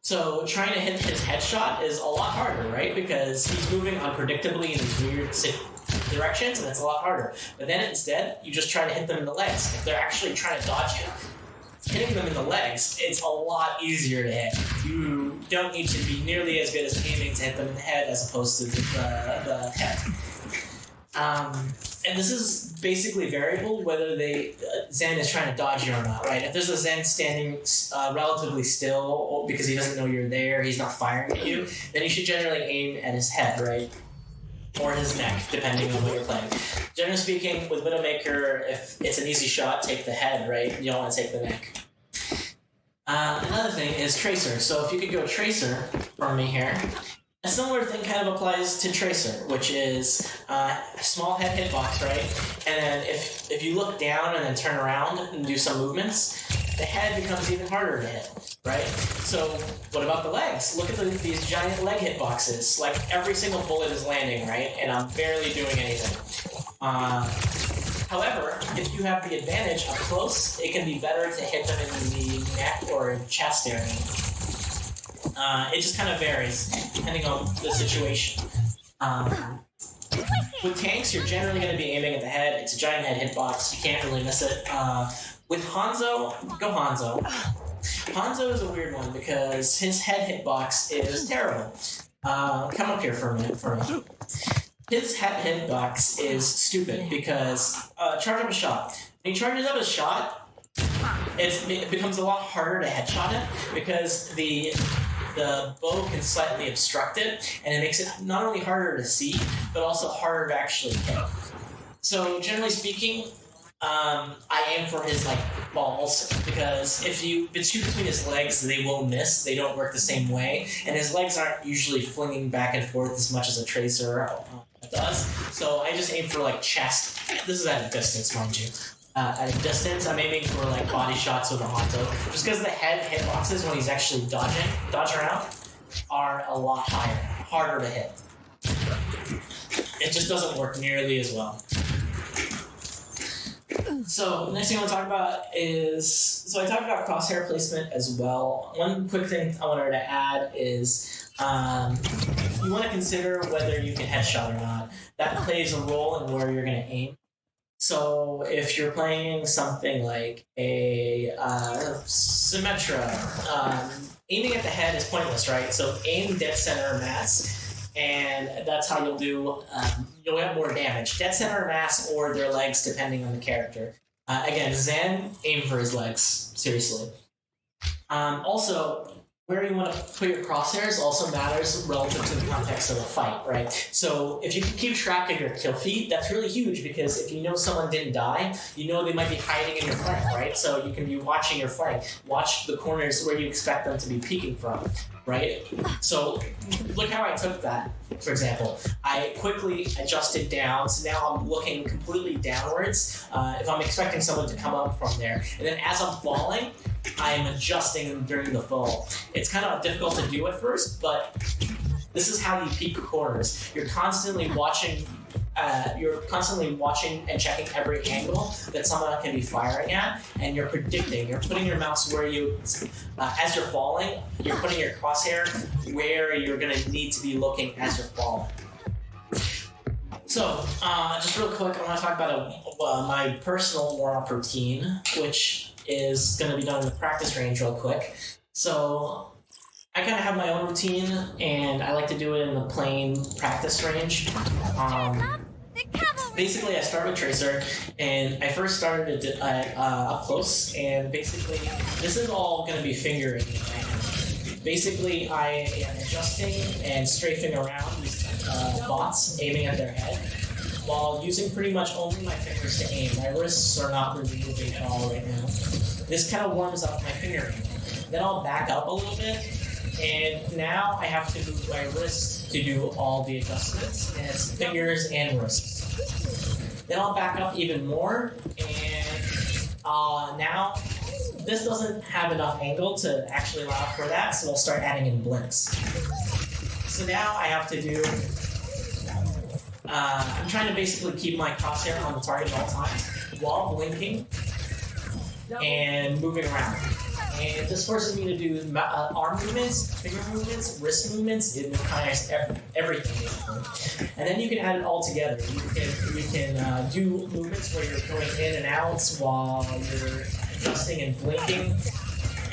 S1: So trying to hit his headshot is a lot harder, right? Because he's moving unpredictably in these weird directions, and it's a lot harder. But then instead, you just try to hit them in the legs. If they're actually trying to dodge you, hitting them in the legs, it's a lot easier to hit. You don't need to be nearly as good as aiming to hit them in the head as opposed to the head. And this is basically variable whether Zen is trying to dodge you or not, right? If there's a Zen standing relatively still because he doesn't know you're there, he's not firing at you, then you should generally aim at his head, right? Or his neck, depending on what you're playing. Generally speaking, with Widowmaker, if it's an easy shot, take the head, right? You don't want to take the neck. Another thing is Tracer. So if you could go Tracer for me here, a similar thing kind of applies to Tracer, which is a small head hitbox, right? And then if you look down and then turn around and do some movements, the head becomes even harder to hit, right? So what about the legs? Look at these giant leg hitboxes. Like, every single bullet is landing, right? And I'm barely doing anything. However, if you have the advantage up close, it can be better to hit them in the neck or chest area. It just kind of varies depending on the situation. With tanks, you're generally going to be aiming at the head. It's a giant head hitbox. You can't really miss it. With Hanzo, go Hanzo. Hanzo is a weird one because his head hitbox is terrible. Come up here for a minute for me. His head hitbox is stupid because charge up a shot. When he charges up a shot, it becomes a lot harder to headshot him because the bow can slightly obstruct it, and it makes it not only harder to see, but also harder to actually hit. So generally speaking, I aim for his balls, because if you shoot between his legs, they will miss. They don't work the same way, and his legs aren't usually flinging back and forth as much as a Tracer does. So I just aim for chest. This is at a distance, mind you. At a distance, I'm aiming for body shots with a Hanzo, just because the head hitboxes when he's actually dodge around, are a lot harder to hit. It just doesn't work nearly as well. So, the next thing I want to talk about is, I talked about crosshair placement as well. One quick thing I wanted to add is, you want to consider whether you can headshot or not. That plays a role in where you're going to aim. So if you're playing something like a Symmetra, aiming at the head is pointless, right? So aim dead center mass, and that's how you'll do. You'll have more damage. Dead center mass or their legs, depending on the character. Again, Zen, aim for his legs. Seriously. Also, where you want to put your crosshairs also matters relative to the context of the fight, right? So if you can keep track of your kill feed, that's really huge, because if you know someone didn't die, you know they might be hiding in your flank, right? So you can be watching your flank. Watch the corners where you expect them to be peeking from, right? So look how I took that, for example. I quickly adjusted down, so now I'm looking completely downwards if I'm expecting someone to come up from there. And then as I'm falling, I'm adjusting during the fall. It's kind of difficult to do at first, but this is how you peek corners. You're constantly watching and checking every angle that someone can be firing at, and you're predicting. You're putting your mouse where you, as you're falling, you're putting your crosshair where you're going to need to be looking as you're falling. So, just real quick, I want to talk about my personal warm-up routine, which is going to be done in the practice range real quick. So, I kind of have my own routine, and I like to do it in the plain practice range. Basically, I start with Tracer, and I first started up close, and basically, this is all going to be fingering. Basically, I am adjusting and strafing around these bots, aiming at their head, while using pretty much only my fingers to aim. My wrists are not really moving at all right now. This kind of warms up my fingering. Then I'll back up a little bit, and now I have to move my wrists to do all the adjustments, and it's fingers and wrists. Then I'll back up even more, and now this doesn't have enough angle to actually allow for that, so I'll start adding in blinks. So now I have to do, I'm trying to basically keep my crosshair on the target at all times while blinking and moving around. And this forces me to do arm movements, finger movements, wrist movements. It requires everything. And then you can add it all together. You can do movements where you're going in and out while you're adjusting and blinking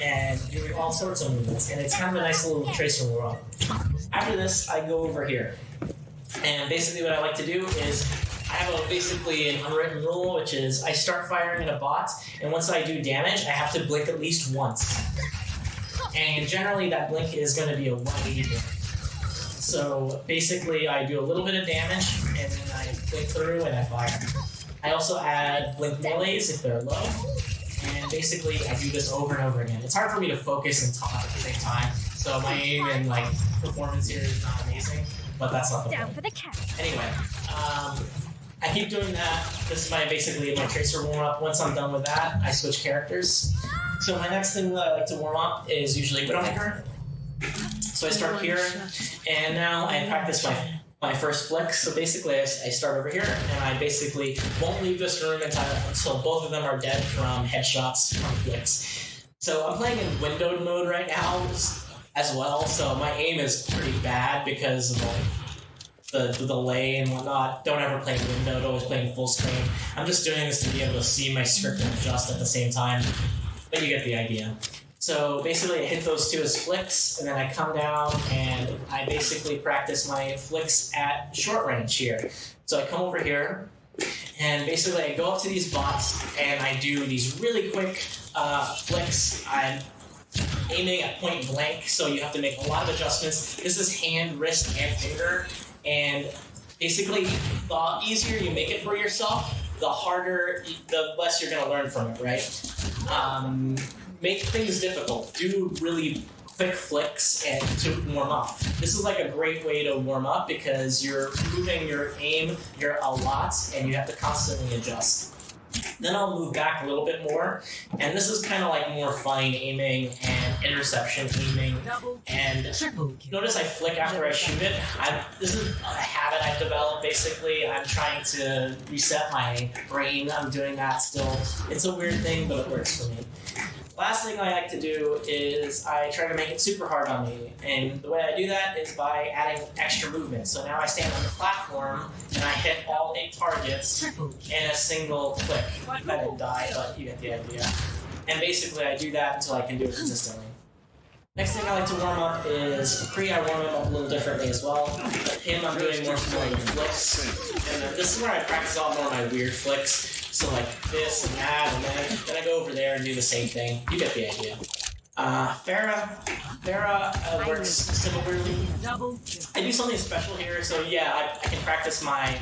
S1: and doing all sorts of movements. And it's kind of a nice little tracer warm. After this, I go over here. And basically what I like to do is I have basically an unwritten rule, which is I start firing at a bot, and once I do damage, I have to blink at least once. And generally that blink is going to be a 180 blink. So basically I do a little bit of damage, and then I blink through and I fire. I also add blink melees if they're low, and basically I do this over and over again. It's hard for me to focus and talk at the same time, so my aim and performance here is not amazing, but that's not the point. Anyway, I keep doing that. This is basically my tracer warm-up. Once I'm done with that, I switch characters. So my next thing that I like to warm up is usually Widowmaker. So I start here, and now I practice my first flick. So basically I start over here, and I basically won't leave this room until both of them are dead from headshots from flicks. So I'm playing in windowed mode right now as well, so my aim is pretty bad because of the delay and whatnot. Don't ever play windowed, always playing full screen. I'm just doing this to be able to see my script and adjust at the same time, but you get the idea. So basically I hit those two as flicks, and then I come down and I basically practice my flicks at short range here. So I come over here, and basically I go up to these bots and I do these really quick flicks. I'm aiming at point blank, so you have to make a lot of adjustments. This is hand, wrist, and finger. And basically, the easier you make it for yourself, the less you're going to learn from it, right? Make things difficult. Do really quick flicks and to warm up. This is a great way to warm up because you're moving your aim a lot, and you have to constantly adjust. Then I'll move back a little bit more, and this is kind of more fun aiming and interception aiming. And notice I flick after I shoot it. This is a habit I've developed. Basically, I'm trying to reset my brain. I'm doing that still. It's a weird thing, but it works for me. Last thing I like to do is I try to make it super hard on me, and the way I do that is by adding extra movement. So now I stand on the platform and I hit all 8 targets in a single click. I didn't die, but you get the idea. And basically I do that until I can do it consistently. Next thing I like to warm up is I warm him up a little differently as well. With him, I'm doing more familiar flicks. And this is where I practice all more of my weird flicks. So like this and that, and then I go over there and do the same thing. You get the idea. Farah works similarly. I do something special here, so yeah, I can practice my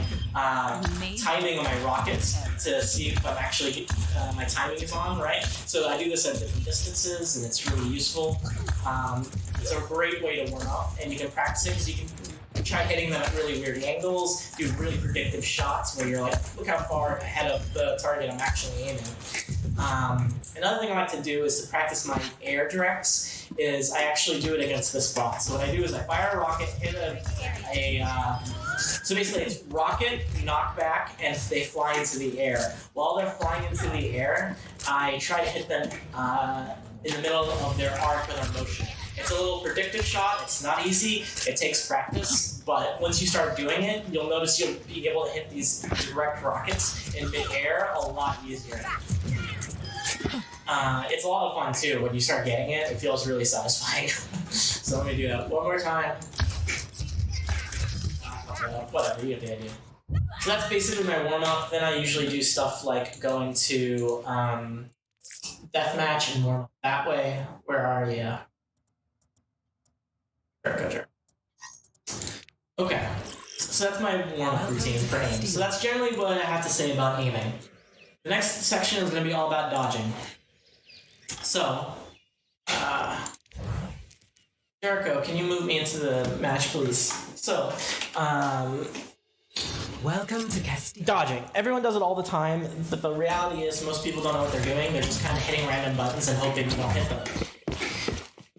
S1: timing on my rockets to see if I'm actually my timing is on, right? So I do this at different distances, and it's really useful. It's a great way to warm up, and you can practice it because you can try hitting them at really weird angles, do really predictive shots where you're like, look how far ahead of the target I'm actually aiming. Another thing I like to do is to practice my air directs, is I actually do it against this box. So what I do is I fire a rocket, hit so basically it's rocket, knockback, and they fly into the air. While they're flying into the air, I try to hit them in the middle of their arc or their motion. It's a little predictive shot. It's not easy. It takes practice, but once you start doing it, you'll notice you'll be able to hit these direct rockets in mid-air a lot easier. It's a lot of fun too. When you start getting it, it feels really satisfying. So let me do that one more time. Whatever, you get the idea. So that's basically my warm-up. Then I usually do stuff like going to deathmatch and warm up that way. Where are you? Sure. Okay, so that's my warm-up routine for aim. So that's generally what I have to say about aiming. The next section is going to be all about dodging. So, Jericho, can you move me into the match, please? So,
S2: Welcome to Castile.
S1: Dodging. Everyone does it all the time, but the reality is most people don't know what they're doing. They're just kind of hitting random buttons and hoping you don't hit them.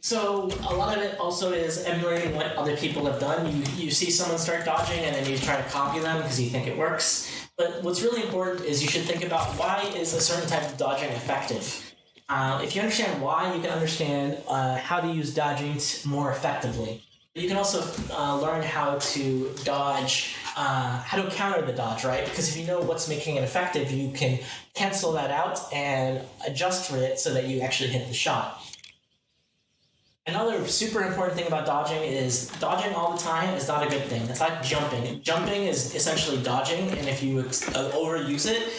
S1: So a lot of it also is emulating what other people have done. You see someone start dodging and then you try to copy them because you think it works. But what's really important is you should think about why is a certain type of dodging effective. If you understand why, you can understand how to use dodging more effectively. You can also learn how to dodge, how to counter the dodge, right? Because if you know what's making it effective, you can cancel that out and adjust for it so that you actually hit the shot. Another super important thing about dodging is dodging all the time is not a good thing. It's like jumping. Jumping is essentially dodging, and if you overuse it,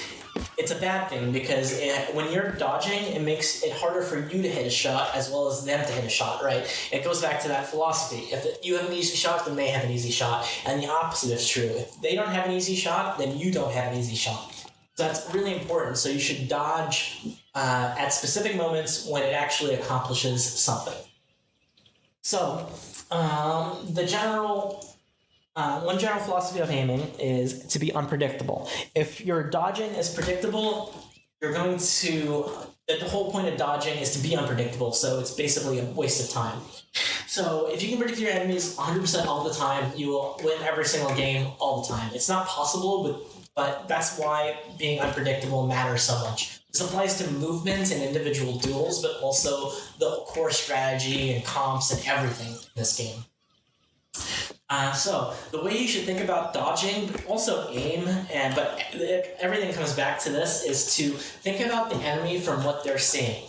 S1: it's a bad thing because when you're dodging, it makes it harder for you to hit a shot as well as them to hit a shot, right? It goes back to that philosophy. If you have an easy shot, then they have an easy shot, and the opposite is true. If they don't have an easy shot, then you don't have an easy shot. So that's really important. So you should dodge at specific moments when it actually accomplishes something. So, one general philosophy of aiming is to be unpredictable. If your dodging is predictable, you're going to... The whole point of dodging is to be unpredictable, so it's basically a waste of time. So, if you can predict your enemies 100% all the time, you will win every single game all the time. It's not possible, but that's why being unpredictable matters so much. This applies to movements and individual duels, but also the core strategy and comps and everything in this game. So the way you should think about dodging, but also aim, but everything comes back to this, is to think about the enemy from what they're seeing.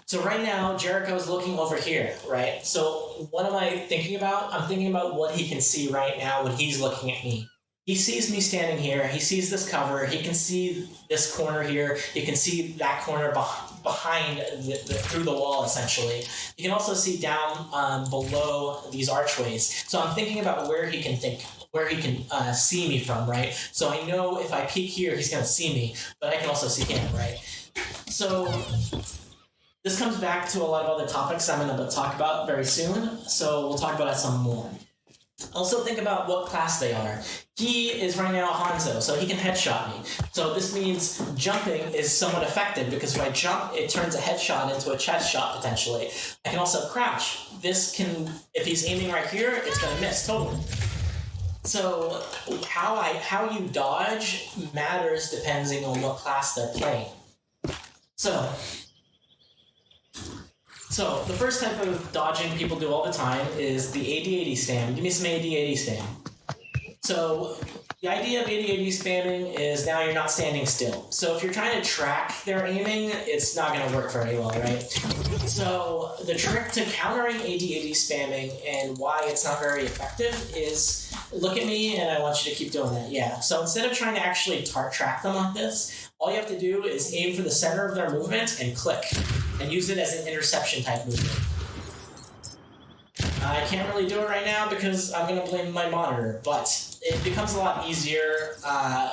S1: So right now, Jericho's looking over here, right? So what am I thinking about? I'm thinking about what he can see right now when he's looking at me. He sees me standing here. He sees this cover. He can see this corner here. You can see that corner behind through the wall, essentially. You can also see down below these archways. So I'm thinking about where he can see me from, right? So I know if I peek here, he's going to see me, but I can also see him, right? So this comes back to a lot of other topics I'm going to talk about very soon. So we'll talk about it some more. Also think about what class they are. He is right now Hanzo, so he can headshot me. So this means jumping is somewhat effective because if I jump, it turns a headshot into a chest shot potentially. I can also crouch. This can, if he's aiming right here, it's going to miss totally. So how you dodge matters depending on what class they're playing. So So the first type of dodging people do all the time is the AD-80 spam. Give me some AD-80 spam. So the idea of AD-80 spamming is now you're not standing still. So if you're trying to track their aiming, it's not going to work very well, right? So the trick to countering AD-80 spamming and why it's not very effective is look at me and I want you to keep doing that. Yeah. So instead of trying to actually track them like this, all you have to do is aim for the center of their movement and click and use it as an interception type movement. I can't really do it right now because I'm going to blame my monitor, but it becomes a lot easier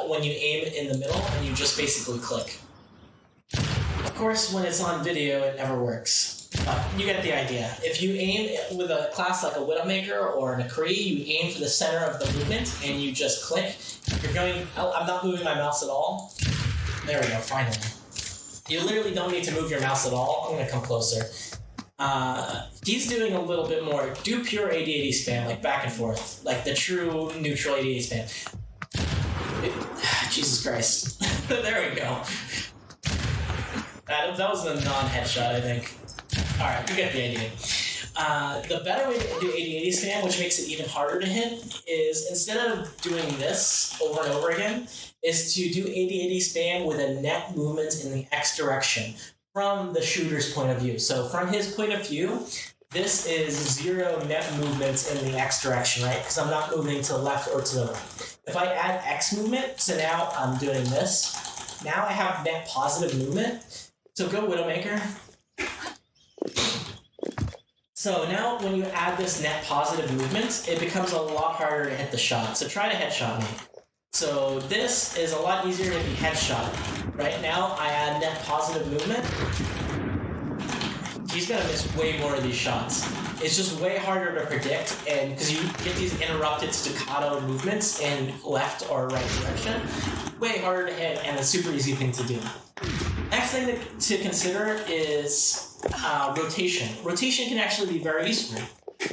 S1: when you aim in the middle and you just basically click. Of course, when it's on video, it never works, but you get the idea. If you aim with a class like a Widowmaker or an McCree, you aim for the center of the movement and you just click. You're going. I'm not moving my mouse at all. There we go, finally. You literally don't need to move your mouse at all. I'm going to come closer. He's doing a little bit more. Do pure AD-80 spam, like back and forth. Like the true neutral AD-80 spam. Jesus Christ. There we go. That was a non-headshot, I think. Alright, you get the idea. The better way to do AD-80 spam, which makes it even harder to hit, is instead of doing this over and over again, is to do AD-80 spam with a net movement in the X direction from the shooter's point of view. So from his point of view, this is 0 net movements in the X direction, right? Because I'm not moving to the left or to the right. If I add X movement, so now I'm doing this. Now I have net positive movement. So go Widowmaker. So now when you add this net positive movement, it becomes a lot harder to hit the shot. So try to headshot me. So this is a lot easier to be headshot. Right now, I add net positive movement. He's gonna miss way more of these shots. It's just way harder to predict, and because you get these interrupted staccato movements in left or right direction, way harder to hit, and a super easy thing to do. Next thing to consider is rotation. Rotation can actually be very useful.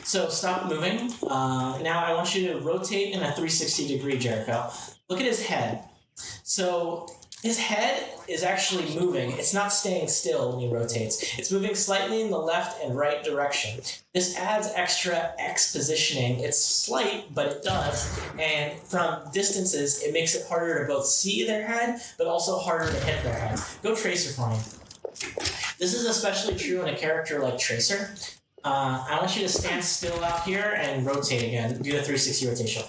S1: So stop moving. Now I want you to rotate in a 360 degree, Jericho. Look at his head. So his head is actually moving. It's not staying still when he rotates. It's moving slightly in the left and right direction. This adds extra X positioning. It's slight, but it does. And from distances, it makes it harder to both see their head, but also harder to hit their head. Go Tracer for me. This is especially true in a character like Tracer. I want you to stand still out here and rotate again. Do the 360 rotation.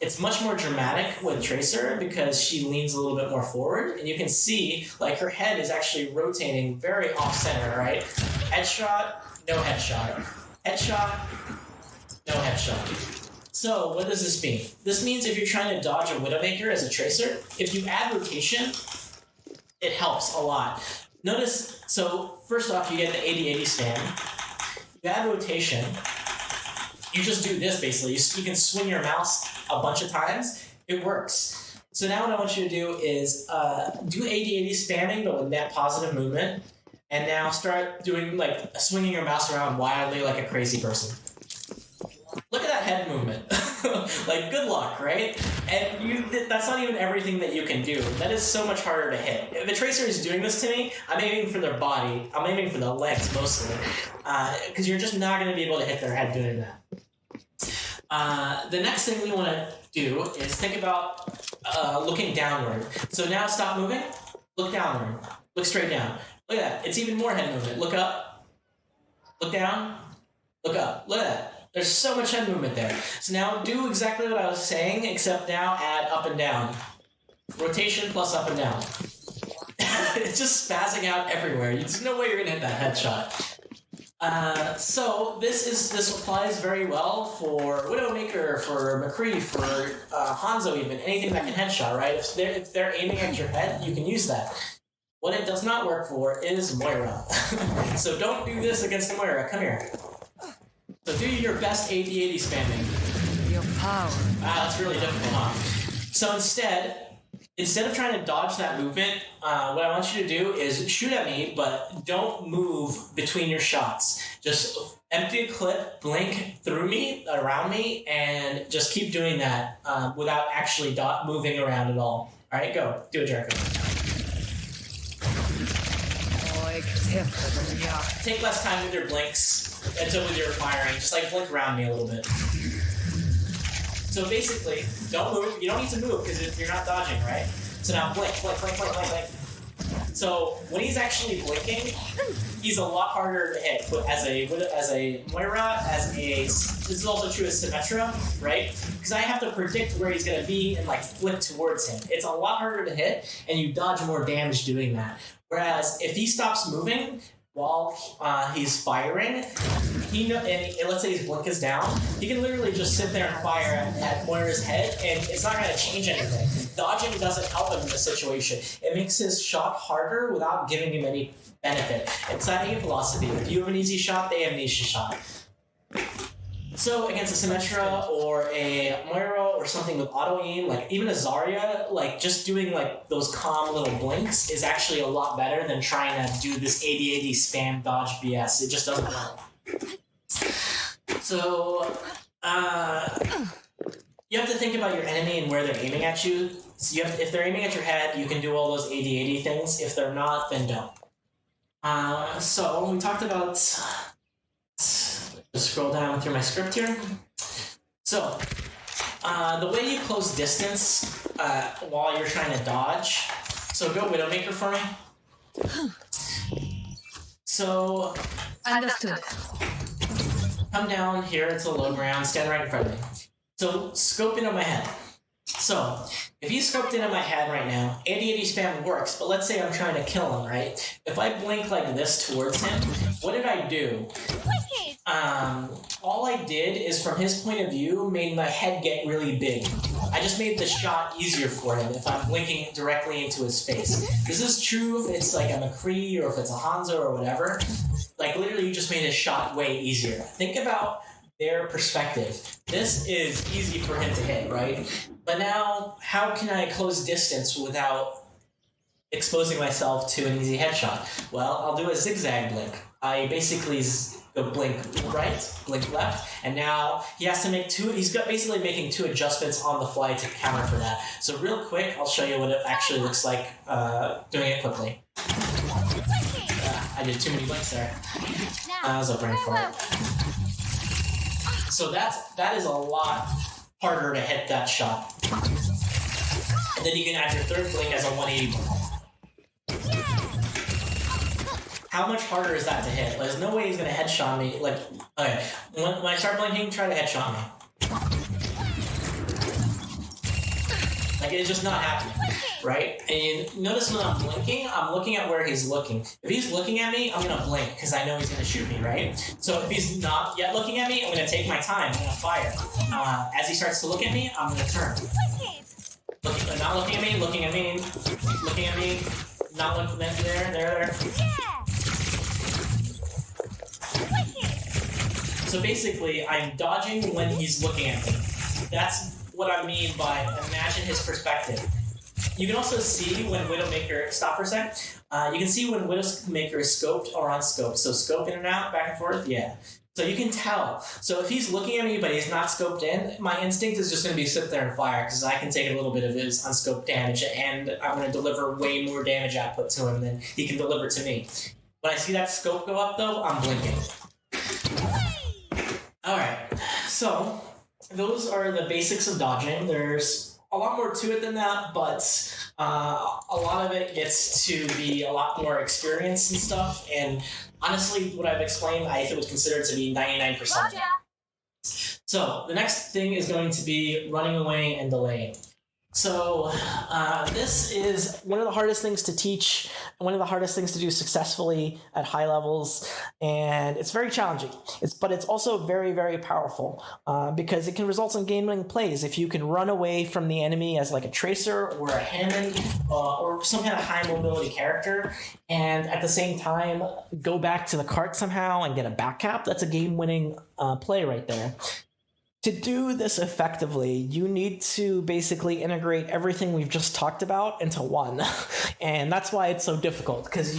S1: It's much more dramatic with Tracer because she leans a little bit more forward, and you can see like her head is actually rotating very off-center, right? Headshot, no headshot. Headshot, no headshot. So what does this mean? This means if you're trying to dodge a Widowmaker as a Tracer, if you add rotation, it helps a lot. Notice, so first off, you get the AD-80 spam. You add rotation, you just do this basically. You can swing your mouse a bunch of times. It works. So now what I want you to do is do AD-80 spamming, but with net positive movement. And now start doing like swinging your mouse around wildly like a crazy person. Look at that head movement. Like, good luck, right? And that's not even everything that you can do. That is so much harder to hit. If a Tracer is doing this to me, I'm aiming for their body. I'm aiming for the legs mostly. Because you're just not going to be able to hit their head doing that. The next thing we want to do is think about looking downward. So now stop moving. Look downward. Look straight down. Look at that. It's even more head movement. Look up. Look down. Look up. Look at that. There's so much head movement there. So now do exactly what I was saying, except now add up and down. Rotation plus up and down. It's just spazzing out everywhere. There's no way you're going to hit that headshot. So this applies very well for Widowmaker, for McCree, for Hanzo even. Anything that can headshot, right? If they're aiming at your head, you can use that. What it does not work for is Moira. So don't do this against Moira. Come here. So do your best AD-80 spamming.
S2: Your power.
S1: Wow, that's really difficult, huh? So instead of trying to dodge that movement, what I want you to do is shoot at me, but don't move between your shots. Just empty a clip, blink through me, around me, and just keep doing that without actually moving around at all. All right, go. Do it, Jericho.
S2: Oh,
S1: take less time with your blinks until with your firing. Just like blink around me a little bit. So basically, don't move. You don't need to move because you're not dodging, right? So now blink. So when he's actually blinking, he's a lot harder to hit. But as a Moira, this is also true as Symmetra, right? Because I have to predict where he's going to be and like flip towards him. It's a lot harder to hit, and you dodge more damage doing that. Whereas if he stops moving while he's firing, and let's say his blink is down, he can literally just sit there and fire at Moira's head, and it's not going to change anything. Dodging doesn't help him in this situation. It makes his shot harder without giving him any benefit. It's that aim philosophy. If you have an easy shot, they have an easy shot. So against a Symmetra or a Moira or something with auto aim, like even a Zarya, like just doing like those calm little blinks is actually a lot better than trying to do this 80-80 spam dodge BS. It just doesn't work. So you have to think about your enemy and where they're aiming at you. So if they're aiming at your head, you can do all those 80-80 things. If they're not, then don't. So we talked about... Just scroll down through my script here. So, the way you close distance while you're trying to dodge. So go Widowmaker for me. So,
S3: Understood.
S1: Come down here to the low ground, stand right in front of me. So scope in on my head. So if he's scoped in on my head right now, 80-80 spam works, but let's say I'm trying to kill him, right? If I blink like this towards him, what did I do? All I did is, from his point of view, made my head get really big. I just made the shot easier for him if I'm blinking directly into his face. This is true if it's like a McCree or if it's a Hanzo or whatever. Like literally you just made his shot way easier. Think about their perspective. This is easy for him to hit, right? But now, how can I close distance without exposing myself to an easy headshot? Well, I'll do a zigzag blink. I basically go blink right, blink left, and now he has to make he's basically making two adjustments on the fly to counter for that. So real quick, I'll show you what it actually looks like doing it quickly. I did too many blinks there. I was a brain fart. So that is a lot harder to hit that shot. And then you can add your third blink as a 180 blink. How much harder is that to hit? There's no way he's gonna headshot me. Like, okay, when I start blinking, try to headshot me. Like, it's just not happening, right? And you notice when I'm blinking, I'm looking at where he's looking. If he's looking at me, I'm gonna blink because I know he's gonna shoot me, right? So if he's not yet looking at me, I'm gonna take my time. I'm gonna fire. As he starts to look at me, I'm gonna turn. Not looking at me, looking at me, looking at me. Not looking at there. So basically, I'm dodging when he's looking at me. That's what I mean by imagine his perspective. You can also see when Widowmaker, stop for a sec. You can see when Widowmaker is scoped or unscoped. So scope in and out, back and forth, yeah. So you can tell. So if he's looking at me but he's not scoped in, my instinct is just going to be sit there and fire because I can take a little bit of his unscoped damage and I'm going to deliver way more damage output to him than he can deliver to me. When I see that scope go up though, I'm blinking. Alright, so those are the basics of dodging. There's a lot more to it than that, but a lot of it gets to be a lot more experience and stuff, and honestly, what I've explained, I would consider to be 99%. So, the next thing is going to be running away and delaying. So, this is one of the hardest things to teach, one of the hardest things to do successfully at high levels, and it's very challenging. But it's also very, very powerful because it can result in game-winning plays if you can run away from the enemy as like a Tracer or a Hammond or some kind of high-mobility character, and at the same time go back to the cart somehow and get a back cap. That's a game-winning play right there. To do this effectively, you need to basically integrate everything we've just talked about into one. And that's why it's so difficult, because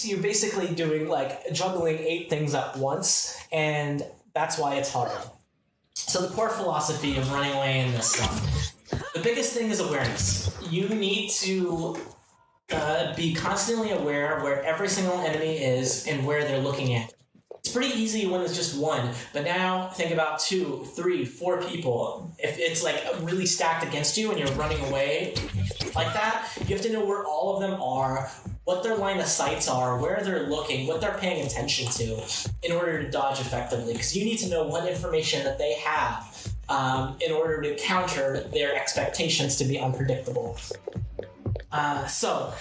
S1: you're basically doing like juggling 8 things at once, and that's why it's hard. So the core philosophy of running away in this stuff, the biggest thing is awareness. You need to be constantly aware where every single enemy is and where they're looking at. It's pretty easy when it's just one, but now think about 2, 3, 4 people. If it's like really stacked against you and you're running away like that, you have to know where all of them are, what their line of sights are, where they're looking, what they're paying attention to in order to dodge effectively, because you need to know what information that they have in order to counter their expectations to be unpredictable. So,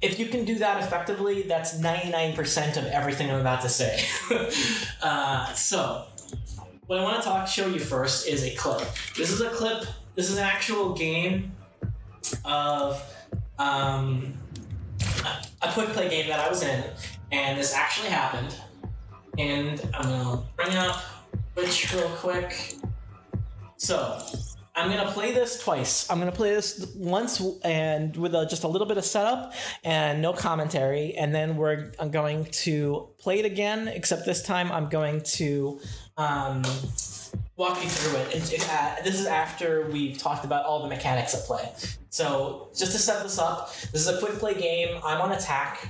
S1: if you can do that effectively, that's 99% of everything I'm about to say. So, what I want to show you first is a clip. This is an actual game of a quick play game that I was in, and this actually happened. And I'm going to bring up Twitch real quick. So, I'm going to play this twice. I'm going to play this once and with just a little bit of setup and no commentary. And then I'm going to play it again, except this time I'm going to walk you through it. This is after we've talked about all the mechanics at play. So just to set this up, this is a quick play game. I'm on attack.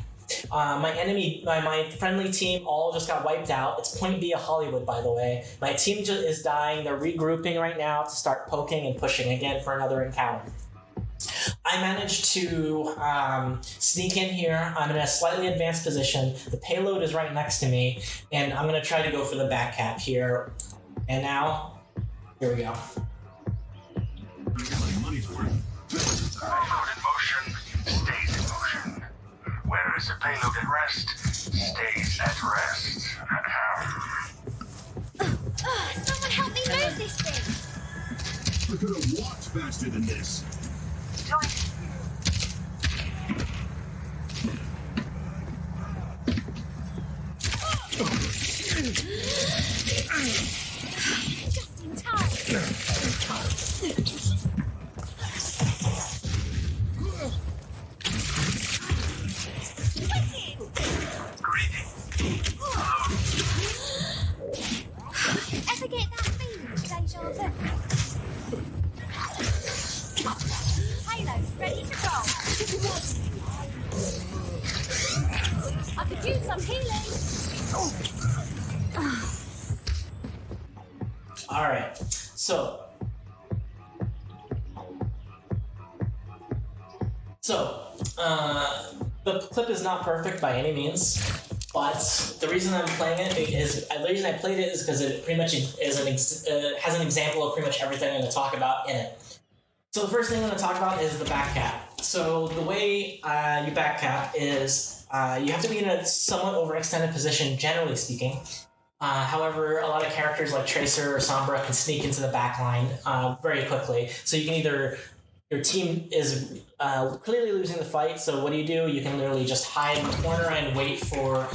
S1: My friendly team all just got wiped out. It's Point B of Hollywood, by the way. My team is dying. They're regrouping right now to start poking and pushing again for another encounter. I managed to sneak in here. I'm in a slightly advanced position. The payload is right next to me, and I'm going to try to go for the back cap here. And now, here we go. Payload in motion, stays in motion. Whereas a payload at rest, stays at rest.
S3: Someone help me move this thing!
S4: I could have walked faster than this.
S3: Just in time! Ever get that feeling of deja vu? Payload ready to roll. I could use some healing.
S1: All right, so the clip is not perfect by any means, but the reason I'm playing it is the reason I played it is because it pretty much has an example of pretty much everything I'm going to talk about in it. So the first thing I'm going to talk about is the back cap. So the way you back cap is you have to be in a somewhat overextended position, generally speaking. However, a lot of characters like Tracer or Sombra can sneak into the back line very quickly. So you can either, your team is clearly losing the fight, so what do? You can literally just hide in the corner and wait for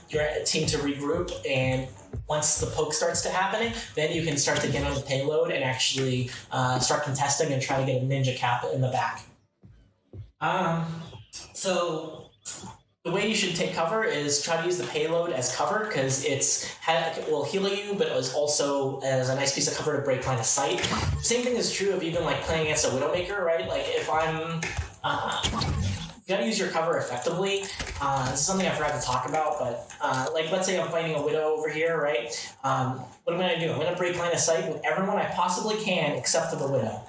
S1: your team to regroup, and once the poke starts to happening, then you can start to get on the payload and actually start contesting and try to get a ninja cap in the back. So the way you should take cover is try to use the payload as cover, because it will heal you, but it was also as a nice piece of cover to break line of sight. Same thing is true of even like playing against a Widowmaker, right? Like if I'm, you gotta use your cover effectively. This is something I forgot to talk about, but like let's say I'm fighting a Widow over here, right? What am I gonna do? I'm gonna break line of sight with everyone I possibly can except for the Widow.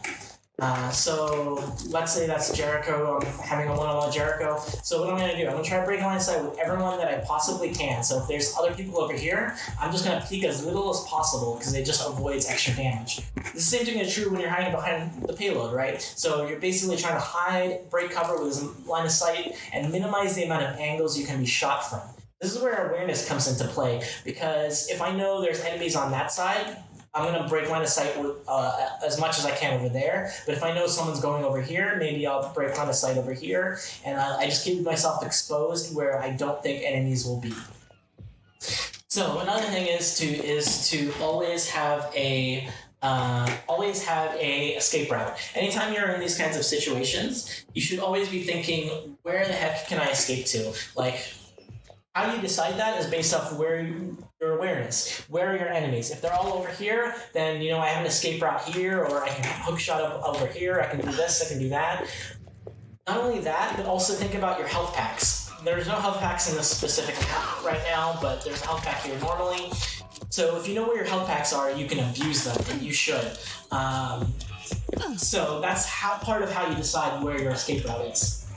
S1: So let's say that's Jericho. I'm having a one-on-one Jericho. So what I'm going to do, I'm going to try to break line of sight with everyone that I possibly can. So if there's other people over here, I'm just going to peek as little as possible because it just avoids extra damage. The same thing is true when you're hiding behind the payload, right? So you're basically trying to hide, break cover with line of sight, and minimize the amount of angles you can be shot from. This is where awareness comes into play, because if I know there's enemies on that side, I'm going to break line of sight with, as much as I can over there. But if I know someone's going over here, maybe I'll break line of sight over here. And I just keep myself exposed where I don't think enemies will be. So another thing is to always have a escape route. Anytime you're in these kinds of situations, you should always be thinking, where the heck can I escape to? Like, how you decide that is based off where your awareness. Where are your enemies? If they're all over here, then I have an escape route here, or I can hook shot up over here. I can do this. I can do that. Not only that, but also think about your health packs. There's no health packs in this specific account right now, but there's a health pack here normally. So if you know where your health packs are, you can abuse them, and you should. So that's part of how you decide where your escape route is.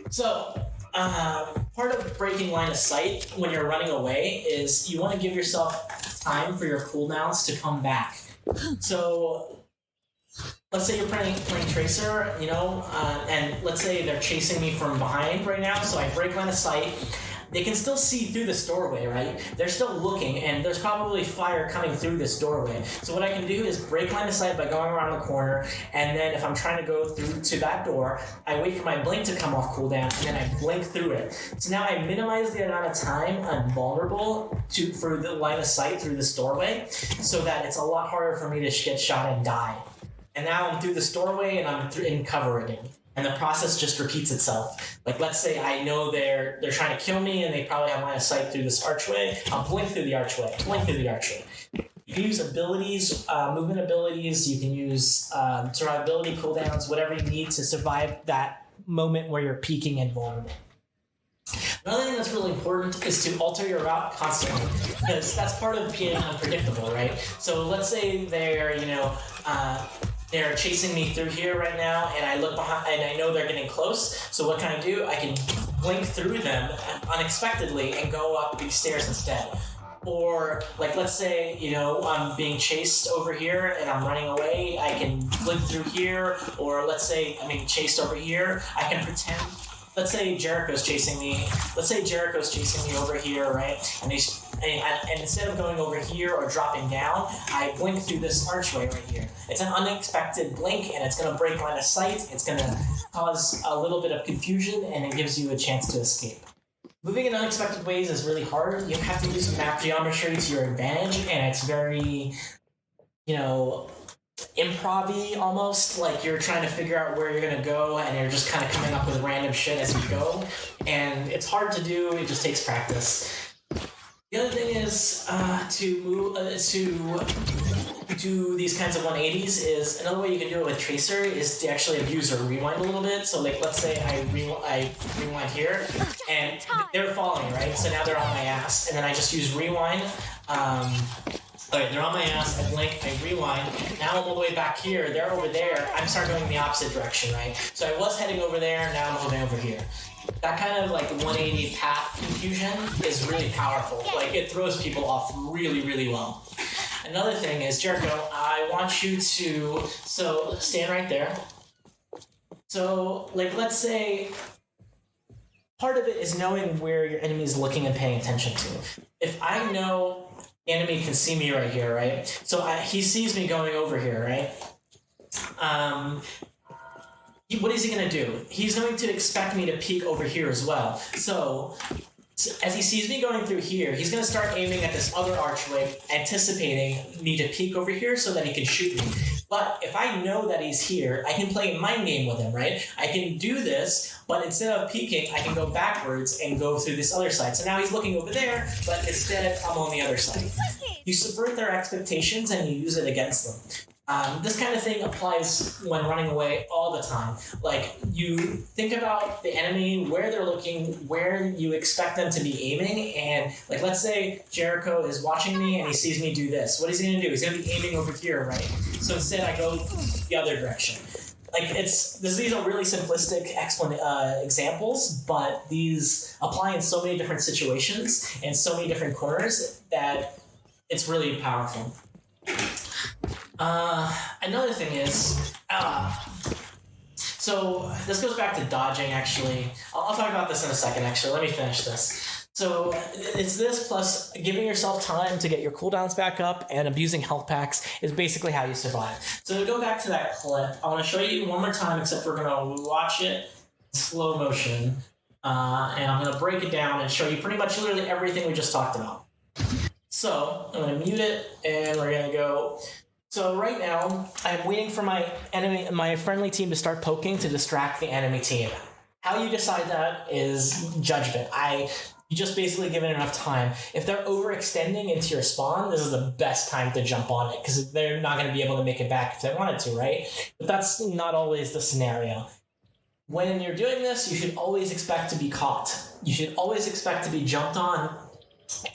S1: So part of breaking line of sight when you're running away is you want to give yourself time for your cooldowns to come back. So let's say you're playing Tracer, and let's say they're chasing me from behind right now, so I break line of sight. They can still see through this doorway, right? They're still looking, and there's probably fire coming through this doorway. So what I can do is break line of sight by going around the corner, and then if I'm trying to go through to that door, I wait for my blink to come off cooldown, and then I blink through it. So now I minimize the amount of time I'm vulnerable for the line of sight through this doorway, so that it's a lot harder for me to get shot and die. And now I'm through this doorway, and I'm in cover again. And the process just repeats itself. Like, let's say I know they're trying to kill me and they probably have line of sight through this archway. I'll blink through the archway, blink through the archway. You can use abilities, movement abilities. You can use survivability cooldowns, whatever you need to survive that moment where you're peaking and vulnerable. Another thing that's really important is to alter your route constantly, because that's part of being unpredictable, right? So let's say they're chasing me through here right now, and I look behind, and I know they're getting close. So what can I do? I can blink through them unexpectedly and go up these stairs instead. Or, like, let's say, I'm being chased over here and I'm running away. I can blink through here. Or let's say I'm being chased over here. I can pretend. Let's say Jericho's chasing me. Over here, right? And instead of going over here or dropping down, I blink through this archway right here. It's an unexpected blink, and it's going to break line of sight. It's going to cause a little bit of confusion, and it gives you a chance to escape. Moving in unexpected ways is really hard. You have to use map geometry to your advantage, and it's very, improv-y almost. Like, you're trying to figure out where you're going to go, and you're just kind of coming up with random shit as you go. And it's hard to do. It just takes practice. The other thing is to do these kinds of 180s is another way you can do it with Tracer is to actually abuse or rewind a little bit. So, like, let's say I rewind here, and they're falling, right? So now they're on my ass, and then I just use rewind. Okay, they're on my ass, I blink, I rewind. Now I'm all the way back here, they're over there. I'm starting going in the opposite direction, right? So I was heading over there, now I'm moving over here. That kind of like 180 path confusion is really powerful. Like, it throws people off really, really well. Another thing is, Jericho, I want you to, stand right there. So, like, let's say part of it is knowing where your enemy is looking and paying attention to. If I know the enemy can see me right here, right? So he sees me going over here, right? What is he going to do? He's going to expect me to peek over here as well. So as he sees me going through here, he's going to start aiming at this other archway, anticipating me to peek over here so that he can shoot me. But if I know that he's here, I can play a mind game with him, right? I can do this, but instead of peeking, I can go backwards and go through this other side. So now he's looking over there, but instead I'm on the other side. You subvert their expectations and you use it against them. This kind of thing applies when running away all the time. Like, you think about the enemy, where they're looking, where you expect them to be aiming, and, like, let's say Jericho is watching me and he sees me do this. What is he going to do? He's going to be aiming over here, right? So instead I go the other direction. Like, these are really simplistic examples, but these apply in so many different situations and so many different corners that it's really powerful. Another thing is, so this goes back to dodging, actually. I'll talk about this in a second, actually. Let me finish this. So it's this plus giving yourself time to get your cooldowns back up and abusing health packs is basically how you survive. So to go back to that clip, I want to show you one more time, except we're going to watch it in slow motion. And I'm going to break it down and show you pretty much literally everything we just talked about. So I'm going to mute it, and we're going to go. So right now, I'm waiting for my friendly team to start poking to distract the enemy team. How you decide that is judgment. You just basically give it enough time. If they're overextending into your spawn, this is the best time to jump on it, because they're not going to be able to make it back if they wanted to, right? But that's not always the scenario. when you're doing this, you should always expect to be caught. You should always expect to be jumped on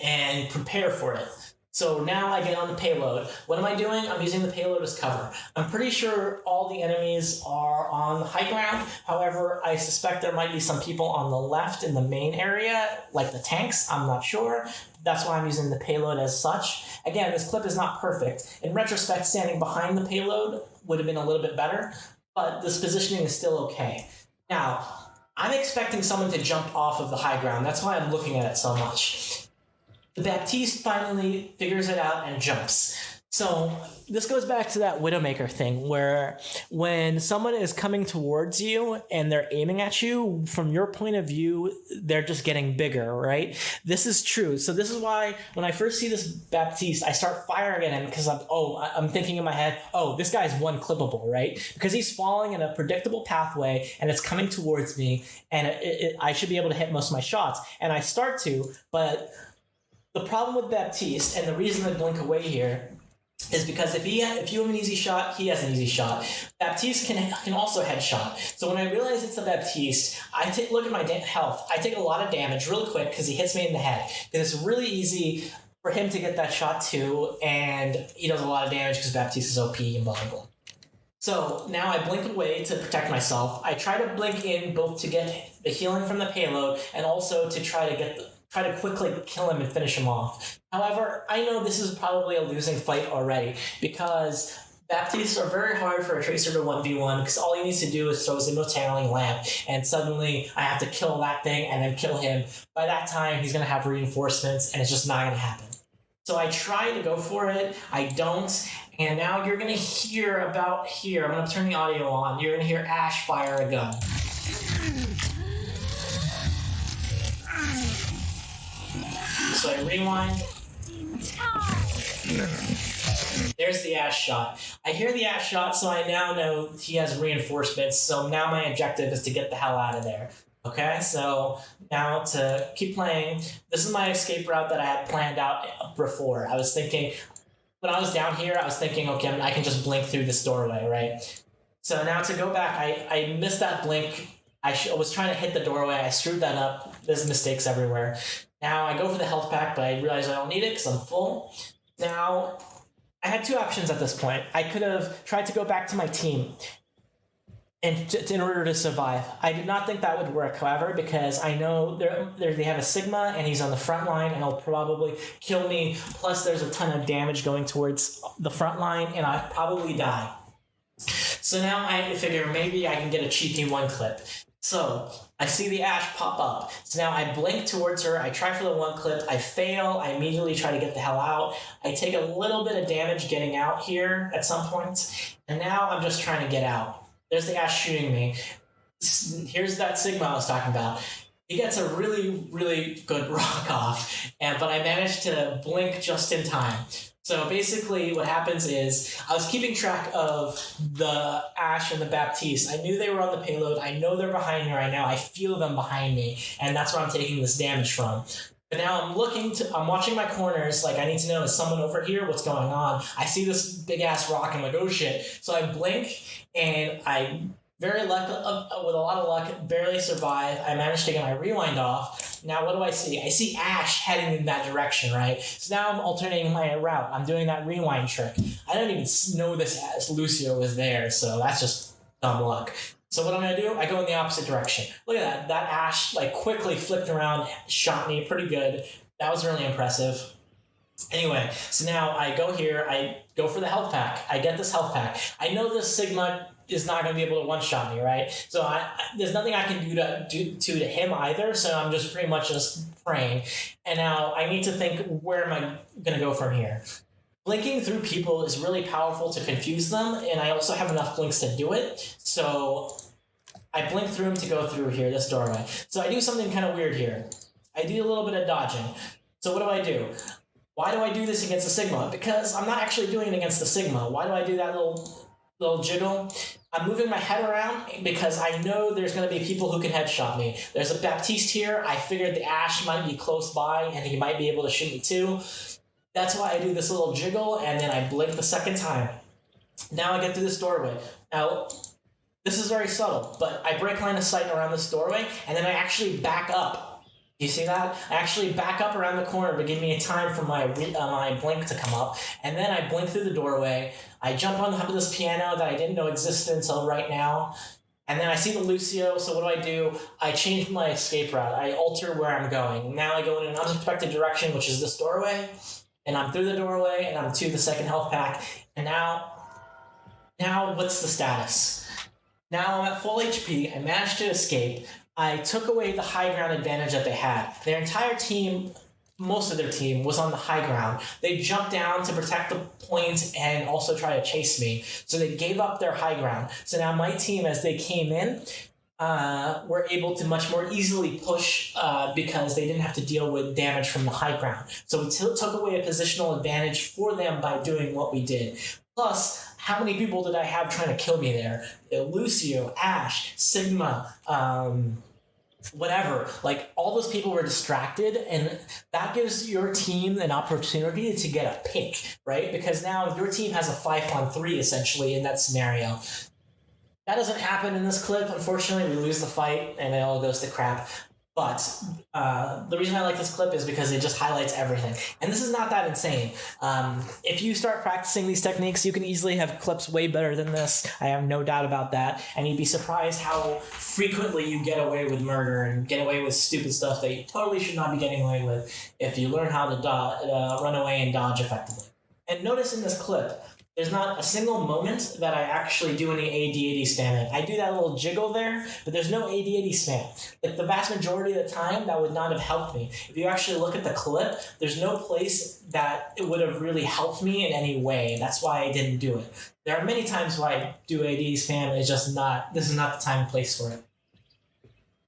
S1: and prepare for it. So now I get on the payload. What am I doing? I'm using the payload as cover. I'm pretty sure all the enemies are on the high ground. However, I suspect there might be some people on the left in the main area, like the tanks. I'm not sure. That's why I'm using the payload as such. Again, this clip is not perfect. In retrospect, standing behind the payload would have been a little bit better, but this positioning is still okay. Now, I'm expecting someone to jump off of the high ground. That's why I'm looking at it so much. The Baptiste finally figures it out and jumps. So this goes back to that Widowmaker thing where when someone is coming towards you and they're aiming at you, from your point of view, they're just getting bigger, right? This is true. So this is why when I first see this Baptiste, I start firing at him because I'm thinking in my head, this guy's one clippable, right? Because he's falling in a predictable pathway and it's coming towards me and I should be able to hit most of my shots. And I start to, but the problem with Baptiste, and the reason I blink away here, is because if you have an easy shot, he has an easy shot. Baptiste can also headshot. So when I realize it's the Baptiste, I look at my health. I take a lot of damage really quick because he hits me in the head. Because it's really easy for him to get that shot too, and he does a lot of damage because Baptiste is OP and blah, blah, blah. So now I blink away to protect myself. I try to blink in both to get the healing from the payload and also to try to quickly kill him and finish him off. However, I know this is probably a losing fight already because Baptistes are very hard for a Tracer to 1v1 because all he needs to do is throw his immortality lamp and suddenly I have to kill that thing and then kill him. By that time, he's going to have reinforcements and it's just not going to happen. So I try to go for it. I don't. And now you're going to hear about here. I'm going to turn the audio on. You're going to hear Ash fire a gun. So I rewind. There's the Ash shot. I hear the Ash shot, so I now know he has reinforcements. So now my objective is to get the hell out of there. Okay, so now to keep playing, this is my escape route that I had planned out before. I was thinking, when I was down here, I was thinking, okay, I can just blink through this doorway, right? So now to go back, I missed that blink. I was trying to hit the doorway. I screwed that up. There's mistakes everywhere. Now I go for the health pack, but I realize I don't need it because I'm full. Now, I had two options at this point. I could have tried to go back to my team in order to survive. I did not think that would work, however, because I know they have a Sigma and he's on the front line and he'll probably kill me. Plus, there's a ton of damage going towards the front line and I'll probably die. So now I figure maybe I can get a cheeky one clip. So I see the Ash pop up. So now I blink towards her. I try for the one clip. I fail. I immediately try to get the hell out. I take a little bit of damage getting out here at some point. And now I'm just trying to get out. There's the Ash shooting me. Here's that Sigma I was talking about. He gets a really, really good rock off. But I managed to blink just in time. So basically what happens is I was keeping track of the Ash and the Baptiste. I knew they were on the payload. I know they're behind me right now. I feel them behind me, and that's where I'm taking this damage from. But now I'm watching my corners. Like, I need to know, is someone over here? What's going on? I see this big ass rock. I'm like, oh shit. So I blink, and I with a lot of luck, barely survive. I managed to get my rewind off. Now, what do I see? I see Ash heading in that direction, right? So now I'm alternating my route. I'm doing that rewind trick. I didn't even know this as Lucio was there, so that's just dumb luck. So what I'm going to do, I go in the opposite direction. Look at that. That Ash quickly flipped around, shot me pretty good. That was really impressive. Anyway, so now I go here. I go for the health pack. I get this health pack. I know this Sigma is not going to be able to one-shot me, right? So there's nothing I can do to him either, so I'm just pretty much just praying. And now I need to think, where am I going to go from here? Blinking through people is really powerful to confuse them, and I also have enough blinks to do it. So I blink through him to go through here, this doorway. So I do something kind of weird here. I do a little bit of dodging. So what do? Why do I do this against the Sigma? Because I'm not actually doing it against the Sigma. Why do I do that little jiggle? I'm moving my head around because I know there's going to be people who can headshot me. There's a Baptiste here. I figured the Ash might be close by and he might be able to shoot me too. That's why I do this little jiggle and then I blink the second time. Now I get through this doorway. Now, This is very subtle, but I break line of sight around this doorway, and then I actually back up. You see that? I actually back up around the corner to give me a time for my blink to come up, and then I blink through the doorway. I jump on top of this piano that I didn't know existed until right now, and then I see the Lucio, so what do? I change my escape route. I alter where I'm going. Now I go in an unexpected direction, which is this doorway, and I'm through the doorway, and I'm to the second health pack, and now what's the status? Now I'm at full HP, I managed to escape, I took away the high ground advantage that they had. Their entire team, most of their team, was on the high ground. They jumped down to protect the point and also try to chase me. So they gave up their high ground. So now my team, as they came in, were able to much more easily push because they didn't have to deal with damage from the high ground. So we took away a positional advantage for them by doing what we did. Plus, how many people did I have trying to kill me there? Lucio, Ash, Sigma, whatever. Like, all those people were distracted, and that gives your team an opportunity to get a pick, right? Because now your team has a 5-on-3 essentially in that scenario. That doesn't happen in this clip. Unfortunately, we lose the fight, and it all goes to crap. But the reason I like this clip is because it just highlights everything. And this is not that insane. If you start practicing these techniques, you can easily have clips way better than this. I have no doubt about that. And you'd be surprised how frequently you get away with murder and get away with stupid stuff that you totally should not be getting away with if you learn how to run away and dodge effectively. And notice in this clip, there's not a single moment that I actually do any AD-80 spamming. I do that little jiggle there, but there's no AD-80 spam. Like, the vast majority of the time, that would not have helped me. If you actually look at the clip, there's no place that it would have really helped me in any way. That's why I didn't do it. There are many times why I do AD-80 spam, it's just not, this is not the time and place for it.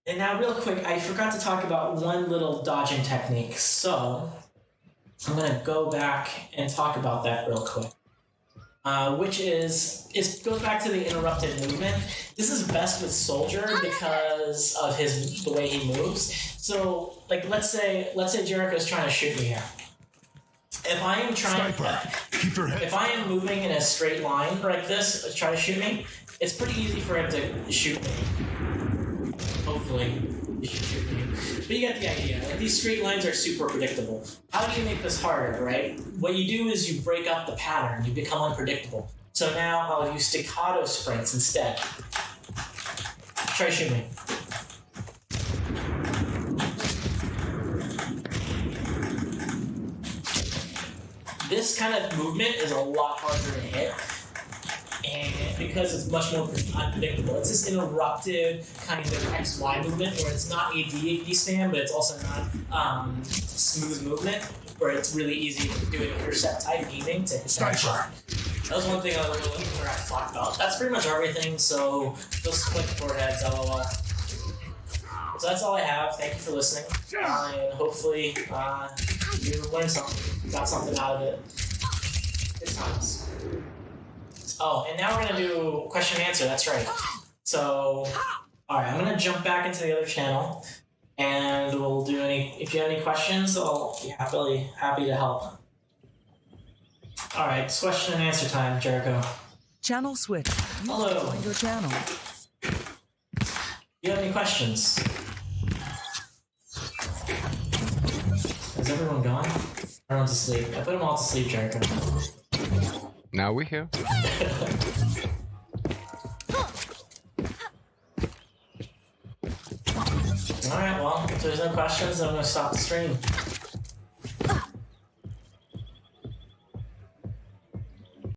S1: And now, real quick, I forgot to talk about one little dodging technique, so I'm going to go back and talk about that real quick. Which is, it goes back to the interrupted movement. This is best with Soldier because of the way he moves. So, like, let's say Jericho's trying to shoot me here. If I am moving in a straight line like this, try to shoot me, it's pretty easy for him to shoot me. Hopefully, he should shoot me. But you get the idea. Like, these straight lines are super predictable. How do you make this harder, right? What you do is you break up the pattern. You become unpredictable. So now I'll use staccato sprints instead. Try to shoot me. This kind of movement is a lot harder to hit. And because it's much more unpredictable. It's this interrupted kind of XY movement where it's not AD spam, but it's also not smooth movement, where it's really easy to do an intercept type aiming to hit that shot. That was one thing I was really looking at talk about. That's pretty much everything, so just click foreheads, lol. So that's all I have. Thank you for listening. And hopefully you learned something, got something out of it. Good times. Oh, and now we're going to do question and answer, that's right. So, alright, I'm going to jump back into the other channel, and we'll do if you have any questions, I'll be happy to help. Alright, it's question and answer time, Jericho.
S2: Channel switch.
S1: Hello.
S2: Join your channel.
S1: Do you have any questions? Is everyone gone? Everyone's asleep. I put them all to sleep, Jericho.
S5: Now we're here.
S1: Alright, well, if there's no questions, I'm going to stop the stream.